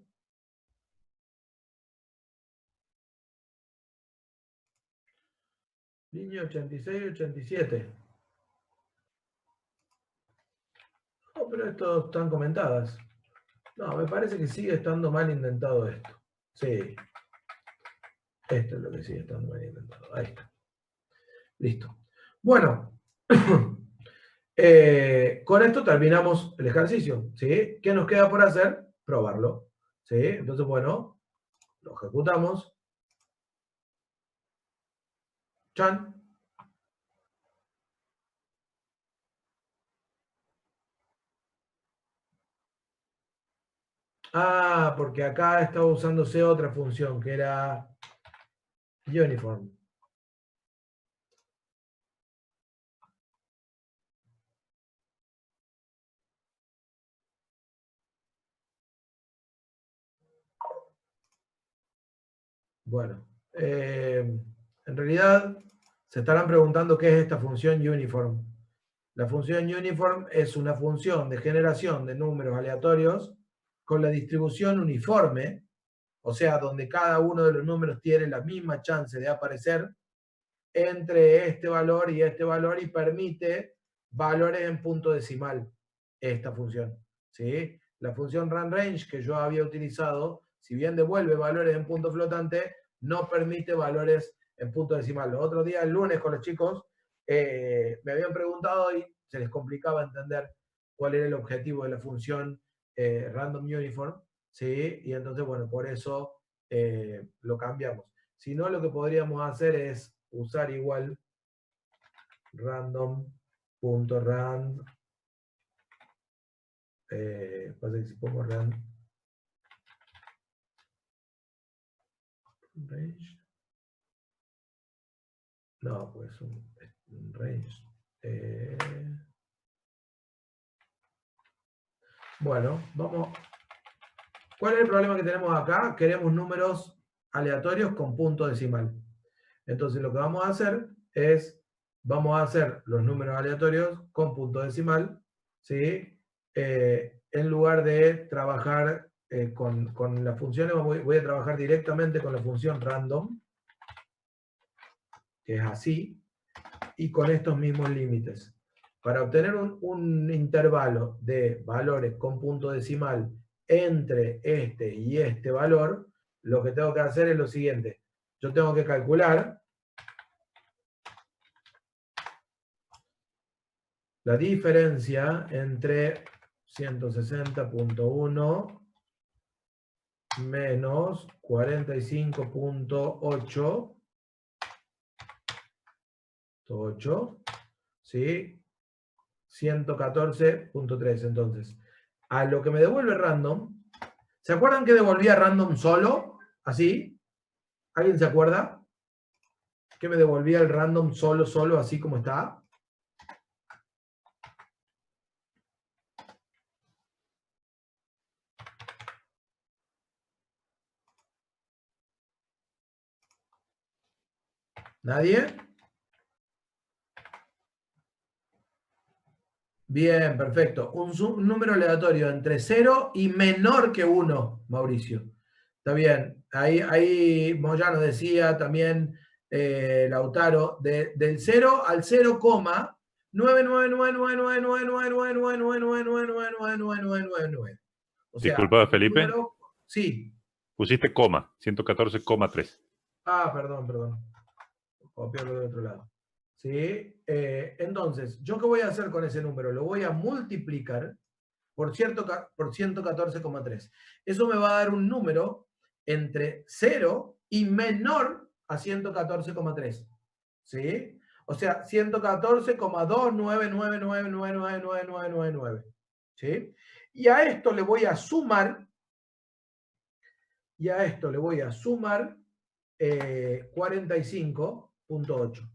Línea 86, 87. Oh, pero esto están comentadas. No, me parece que sigue estando mal intentado esto. Sí. Esto es lo que sigue estando mal intentado. Ahí está. Listo. Bueno. Con esto terminamos el ejercicio. ¿Sí? ¿Qué nos queda por hacer? Probarlo. ¿Sí? Entonces, bueno, lo ejecutamos. Chan. Ah, porque acá estaba usándose otra función que era uniform. Bueno, en realidad se estarán preguntando qué es esta función uniform. La función uniform es una función de generación de números aleatorios con la distribución uniforme, o sea, donde cada uno de los números tiene la misma chance de aparecer entre este valor y permite valores en punto decimal, esta función. ¿Sí? La función runRange que yo había utilizado, si bien devuelve valores en punto flotante, no permite valores en punto decimal. Los otros días, el lunes, con los chicos, me habían preguntado y se les complicaba entender cuál era el objetivo de la función random uniform, ¿sí? Y entonces, bueno, por eso lo cambiamos. Si no, lo que podríamos hacer es usar igual random.rand. Pasa que si pongo rand range, no, pues un range. Bueno, vamos. ¿Cuál es el problema que tenemos acá? Queremos números aleatorios con punto decimal. Entonces lo que vamos a hacer es, vamos a hacer los números aleatorios con punto decimal, ¿sí? En lugar de trabajar con las funciones, voy a trabajar directamente con la función random, que es así, y con estos mismos límites. Para obtener un intervalo de valores con punto decimal entre este y este valor, lo que tengo que hacer es lo siguiente. Yo tengo que calcular la diferencia entre 160.1 menos 45.8, ¿sí? 114.3. Entonces, a lo que me devuelve random, ¿se acuerdan que devolvía random solo? Así. ¿Alguien se acuerda? Que me devolvía el random solo, así como está. ¿Nadie? Bien, perfecto. Un número aleatorio entre 0 y menor que 1, Mauricio. Está bien. Ahí Moyano decía también, Lautaro, del 0 al 0, 99999999999999999. O sea, Disculpa, un Felipe. número, sí. Pusiste coma, 114,3. Perdón. Copiarlo del otro lado. ¿Sí? Entonces, ¿yo qué voy a hacer con ese número? Lo voy a multiplicar por 114,3. Eso me va a dar un número entre 0 y menor a 114,3. ¿Sí? O sea, 114,299999999. ¿Sí? Y a esto le voy a sumar, 45,8.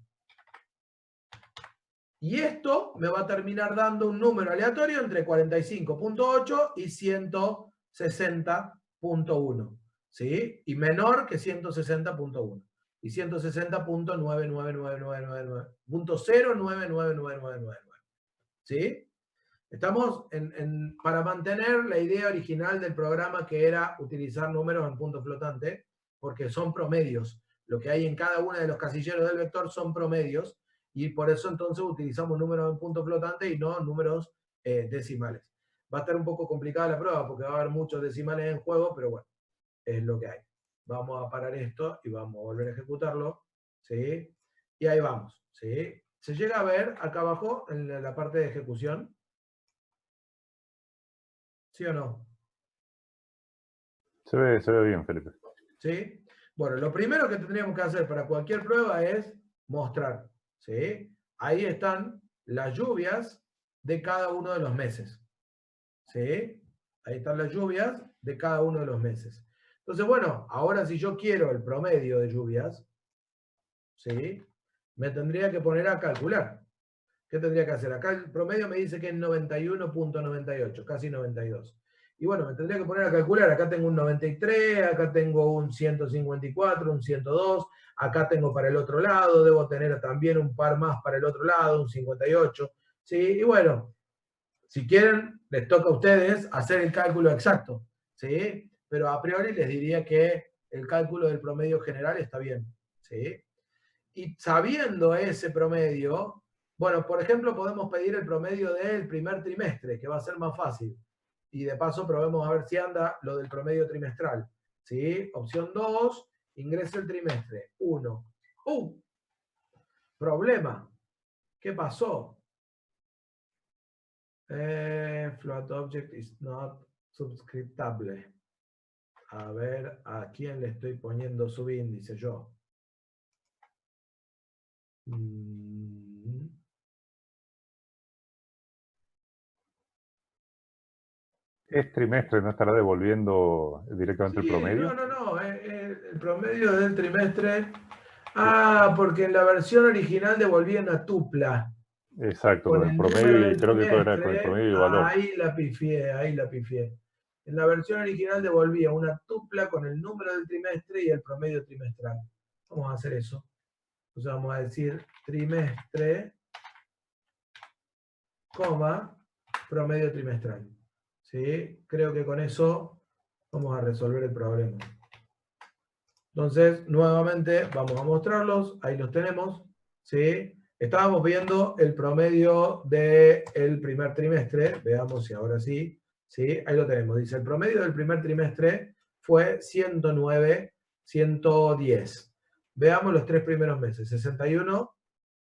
Y esto me va a terminar dando un número aleatorio entre 45,8 y 160,1. ¿Sí? Y menor que 160,1. Y 160,99999.0999999. ¿Sí? Estamos para mantener la idea original del programa, que era utilizar números en punto flotante, porque son promedios. Lo que hay en cada uno de los casilleros del vector son promedios, y por eso entonces utilizamos números en punto flotante y no números decimales. Va a estar un poco complicada la prueba porque va a haber muchos decimales en juego, pero bueno, es lo que hay. Vamos a parar esto y vamos a volver a ejecutarlo. ¿Sí? Y ahí vamos. ¿Sí? Se llega a ver acá abajo en la parte de ejecución. ¿Sí o no? Se ve bien, Felipe. ¿Sí? Bueno, lo primero que tendríamos que hacer para cualquier prueba es mostrar. ¿Sí? Ahí están las lluvias de cada uno de los meses. ¿Sí? Ahí están las lluvias de cada uno de los meses. Entonces, bueno, ahora si yo quiero el promedio de lluvias, ¿sí? Me tendría que poner a calcular. ¿Qué tendría que hacer? Acá el promedio me dice que es 91,98, casi 92. Y bueno, me tendría que poner a calcular. Acá tengo un 93, acá tengo un 154, un 102, acá tengo para el otro lado, debo tener también un par más para el otro lado, un 58. ¿Sí? Y bueno, si quieren, les toca a ustedes hacer el cálculo exacto. ¿Sí? Pero a priori les diría que el cálculo del promedio general está bien. ¿Sí? Y sabiendo ese promedio, bueno, por ejemplo, podemos pedir el promedio del primer trimestre, que va a ser más fácil. Y de paso probemos a ver si anda lo del promedio trimestral. ¿Sí? Opción 2, ingresa el trimestre. 1. Problema. ¿Qué pasó? Float object is not subscriptable. A ver, ¿a quién le estoy poniendo subíndice yo? ¿Es trimestre? ¿No estará devolviendo directamente el Sí, promedio? no. El promedio del trimestre. Porque en la versión original devolvía una tupla. Exacto, Con con el el número promedio, y del creo que todo era con el trimestre, promedio y valor. ahí la pifié. En la versión original devolvía una tupla con el número del trimestre y el promedio trimestral. Vamos a hacer eso. Entonces vamos a decir trimestre, promedio trimestral. ¿Sí? Creo que con eso vamos a resolver el problema. Entonces, nuevamente vamos a mostrarlos. Ahí los tenemos. ¿Sí? Estábamos viendo el promedio del primer trimestre. Veamos si ahora sí. ¿Sí? Ahí lo tenemos. Dice, el promedio del primer trimestre fue 109, 110. Veamos los tres primeros meses. 61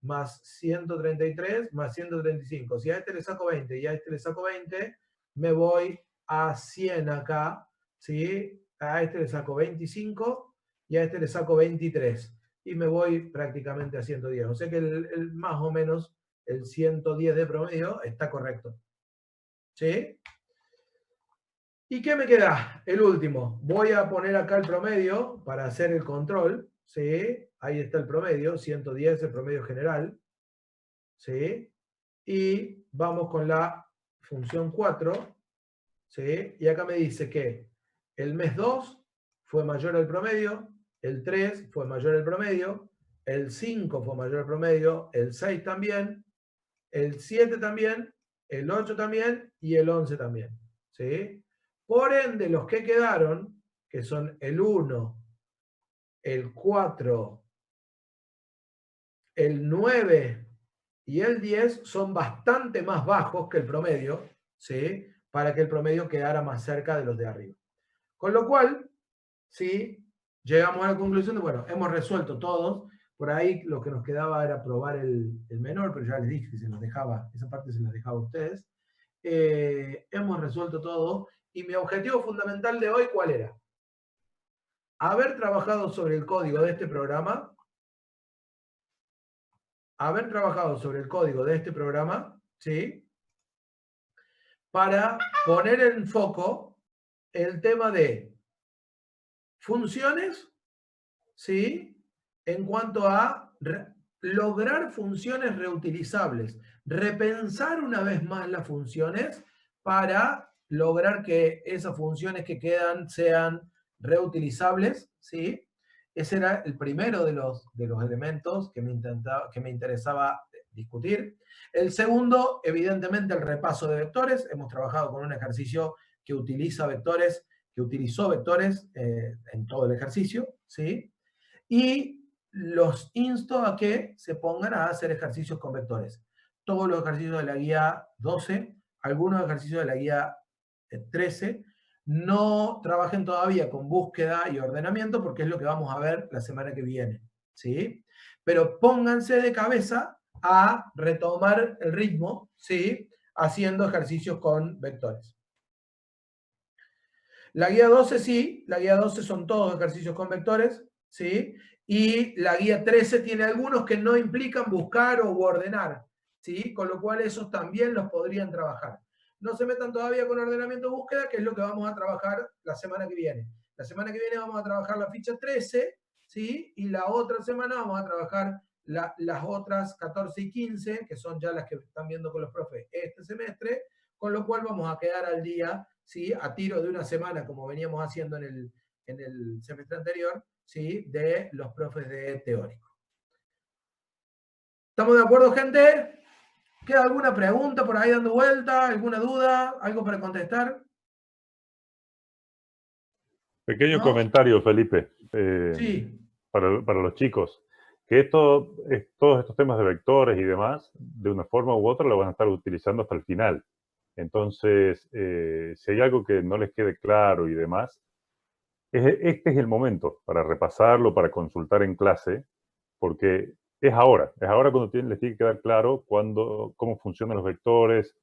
más 133 más 135. Si a este le saco 20 y a este le saco 20, me voy a 100 acá. ¿Sí? A este le saco 25 y a este le saco 23. Y me voy prácticamente a 110. O sea que más o menos el 110 de promedio está correcto. ¿Sí? ¿Y qué me queda? El último. Voy a poner acá el promedio para hacer el control. ¿Sí? Ahí está el promedio, 110, el promedio general. ¿Sí? Y vamos con la función 4. ¿Sí? Y acá me dice que el mes 2 fue mayor al promedio, el 3 fue mayor al promedio, el 5 fue mayor al promedio, el 6 también, el 7 también, el 8 también y el 11 también. ¿Sí? Por ende, los que quedaron que son el 1, el 4, el 9 y el 10, son bastante más bajos que el promedio, ¿sí? Para que el promedio quedara más cerca de los de arriba. Con lo cual, ¿sí? Llegamos a la conclusión de, bueno, hemos resuelto todos. Por ahí lo que nos quedaba era probar el menor, pero ya les dije que se los dejaba, esa parte se las dejaba a ustedes. Hemos resuelto todo. Y mi objetivo fundamental de hoy, ¿cuál era? Haber trabajado sobre el código de este programa, ¿sí? Para poner en foco el tema de funciones, ¿sí? En cuanto a lograr funciones reutilizables, repensar una vez más las funciones para lograr que esas funciones que quedan sean reutilizables, ¿sí? Ese era el primero de los elementos que me interesaba discutir. El segundo, evidentemente, el repaso de vectores. Hemos trabajado con un ejercicio que utilizó vectores en todo el ejercicio, ¿sí? Y los insto a que se pongan a hacer ejercicios con vectores. Todos los ejercicios de la guía 12, algunos ejercicios de la guía 13, no trabajen todavía con búsqueda y ordenamiento porque es lo que vamos a ver la semana que viene, ¿sí? Pero pónganse de cabeza a retomar el ritmo, ¿sí? Haciendo ejercicios con vectores. La guía 12 sí, la guía 12 son todos ejercicios con vectores, ¿sí? Y la guía 13 tiene algunos que no implican buscar o ordenar, ¿sí? Con lo cual esos también los podrían trabajar. No se metan todavía con ordenamiento búsqueda, que es lo que vamos a trabajar la semana que viene. La semana que viene vamos a trabajar la ficha 13, ¿sí? Y la otra semana vamos a trabajar las otras 14 y 15, que son ya las que están viendo con los profes este semestre, con lo cual vamos a quedar al día, ¿sí? A tiro de una semana, como veníamos haciendo en el semestre anterior, ¿sí? De los profes de teórico. ¿Estamos de acuerdo, gente? ¿Queda alguna pregunta por ahí dando vuelta? ¿Alguna duda? ¿Algo para contestar? Pequeño ¿No? comentario, Felipe, Sí. para los chicos, que todos estos temas de vectores y demás, de una forma u otra, lo van a estar utilizando hasta el final. Entonces, si hay algo que no les quede claro y demás, este es el momento para repasarlo, para consultar en clase, porque es ahora cuando les tiene que quedar claro cómo funcionan los vectores,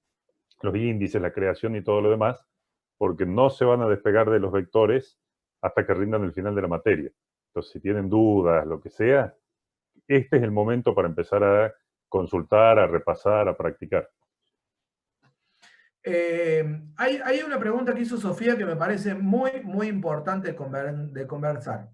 los índices, la creación y todo lo demás, porque no se van a despegar de los vectores hasta que rindan el final de la materia. Entonces, si tienen dudas, lo que sea, este es el momento para empezar a consultar, a repasar, a practicar. Hay una pregunta que hizo Sofía que me parece muy, muy importante de conversar.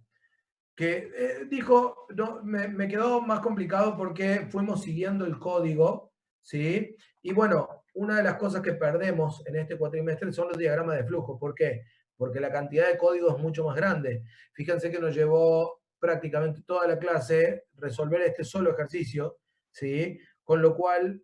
Que dijo, no, me quedó más complicado porque fuimos siguiendo el código, ¿sí? Y bueno, una de las cosas que perdemos en este cuatrimestre son los diagramas de flujo. ¿Por qué? Porque la cantidad de código es mucho más grande. Fíjense que nos llevó prácticamente toda la clase resolver este solo ejercicio, ¿sí? Con lo cual,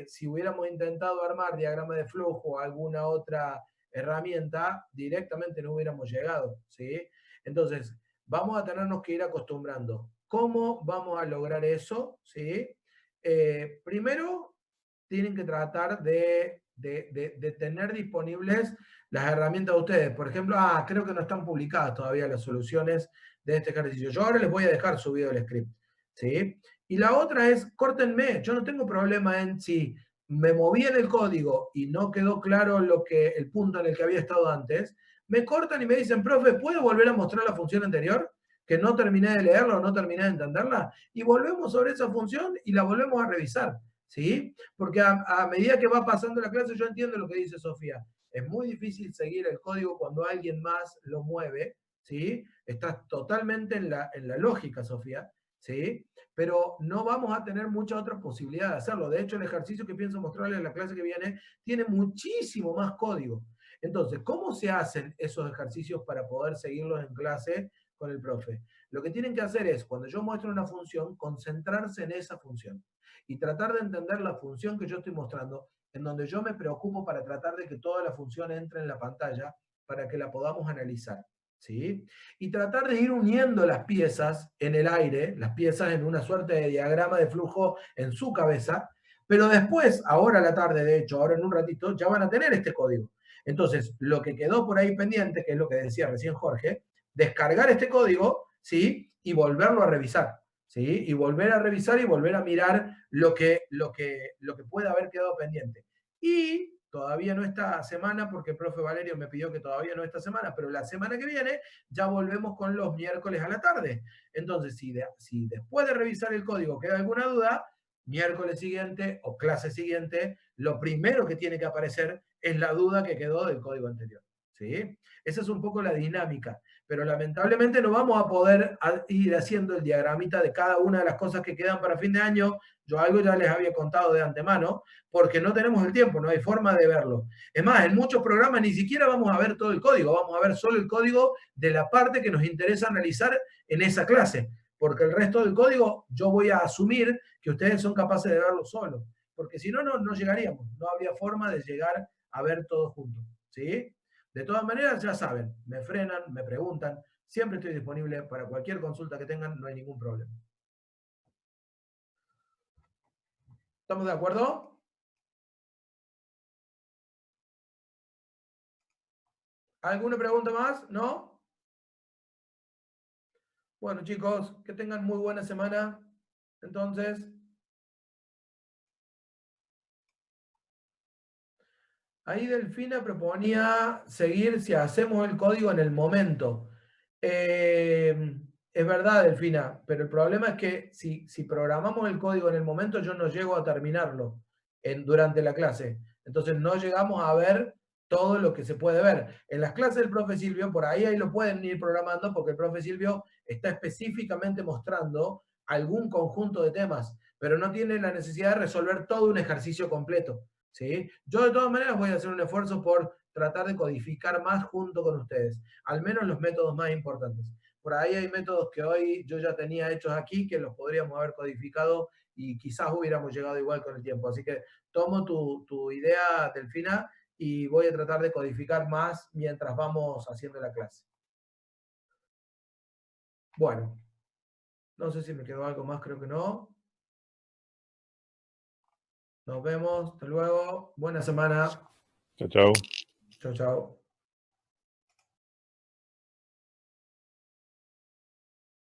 si hubiéramos intentado armar diagrama de flujo o alguna otra herramienta, directamente no hubiéramos llegado, ¿sí? Entonces, vamos a tenernos que ir acostumbrando. ¿Cómo vamos a lograr eso? ¿Sí? Primero, tienen que tratar de tener disponibles las herramientas de ustedes. Por ejemplo, creo que no están publicadas todavía las soluciones de este ejercicio. Yo ahora les voy a dejar subido el script. ¿Sí? Y la otra es, córtenme. Yo no tengo problema en si me moví en el código y no quedó claro el punto en el que había estado antes, me cortan y me dicen, profe, ¿puedo volver a mostrar la función anterior? Que no terminé de leerla o no terminé de entenderla. Y volvemos sobre esa función y la volvemos a revisar. ¿Sí? Porque a medida que va pasando la clase yo entiendo lo que dice Sofía. Es muy difícil seguir el código cuando alguien más lo mueve, ¿sí? Estás totalmente en la lógica, Sofía, ¿sí? Pero no vamos a tener mucha otra posibilidad de hacerlo. De hecho, el ejercicio que pienso mostrarles en la clase que viene tiene muchísimo más código. Entonces, ¿cómo se hacen esos ejercicios para poder seguirlos en clase con el profe? Lo que tienen que hacer es, cuando yo muestro una función, concentrarse en esa función y tratar de entender la función que yo estoy mostrando, en donde yo me preocupo para tratar de que toda la función entre en la pantalla para que la podamos analizar. ¿sí? Y tratar de ir uniendo las piezas en el aire, las piezas en una suerte de diagrama de flujo en su cabeza, pero después, ahora a la tarde, de hecho, ahora en un ratito, ya van a tener este código. Entonces, lo que quedó por ahí pendiente, que es lo que decía recién Jorge, descargar este código, ¿sí? Y volverlo a revisar, ¿sí? Y volver a revisar y volver a mirar lo que puede haber quedado pendiente. Y todavía no esta semana, porque el profe Valerio me pidió que todavía no esta semana, pero la semana que viene ya volvemos con los miércoles a la tarde. Entonces, si después de revisar el código queda alguna duda, miércoles siguiente o clase siguiente, lo primero que tiene que aparecer es la duda que quedó del código anterior. ¿Sí? Esa es un poco la dinámica, pero lamentablemente no vamos a poder ir haciendo el diagramita de cada una de las cosas que quedan para fin de año. Yo algo ya les había contado de antemano, porque no tenemos el tiempo, no hay forma de verlo. Es más, en muchos programas ni siquiera vamos a ver todo el código, vamos a ver solo el código de la parte que nos interesa analizar en esa clase, porque el resto del código yo voy a asumir que ustedes son capaces de verlo solos, porque si no, no llegaríamos, no habría forma de llegar a ver todo juntos, ¿sí? De todas maneras, ya saben, me frenan, me preguntan, siempre estoy disponible para cualquier consulta que tengan, no hay ningún problema. ¿Estamos de acuerdo? ¿Alguna pregunta más? ¿No? Bueno, chicos, que tengan muy buena semana. Entonces, ahí Delfina proponía seguir si hacemos el código en el momento. Es verdad, Delfina, pero el problema es que si programamos el código en el momento, yo no llego a terminarlo durante la clase. Entonces no llegamos a ver todo lo que se puede ver. En las clases del profe Silvio, por ahí lo pueden ir programando porque el profe Silvio está específicamente mostrando algún conjunto de temas, pero no tiene la necesidad de resolver todo un ejercicio completo. ¿Sí? Yo de todas maneras voy a hacer un esfuerzo por tratar de codificar más junto con ustedes, al menos los métodos más importantes. Por ahí hay métodos que hoy yo ya tenía hechos aquí que los podríamos haber codificado y quizás hubiéramos llegado igual con el tiempo. Así que tomo tu idea, Delfina, y voy a tratar de codificar más mientras vamos haciendo la clase. Bueno, no sé si me quedó algo más, creo que no. Nos vemos, hasta luego, buena semana. Chao, chao. Chao, chao.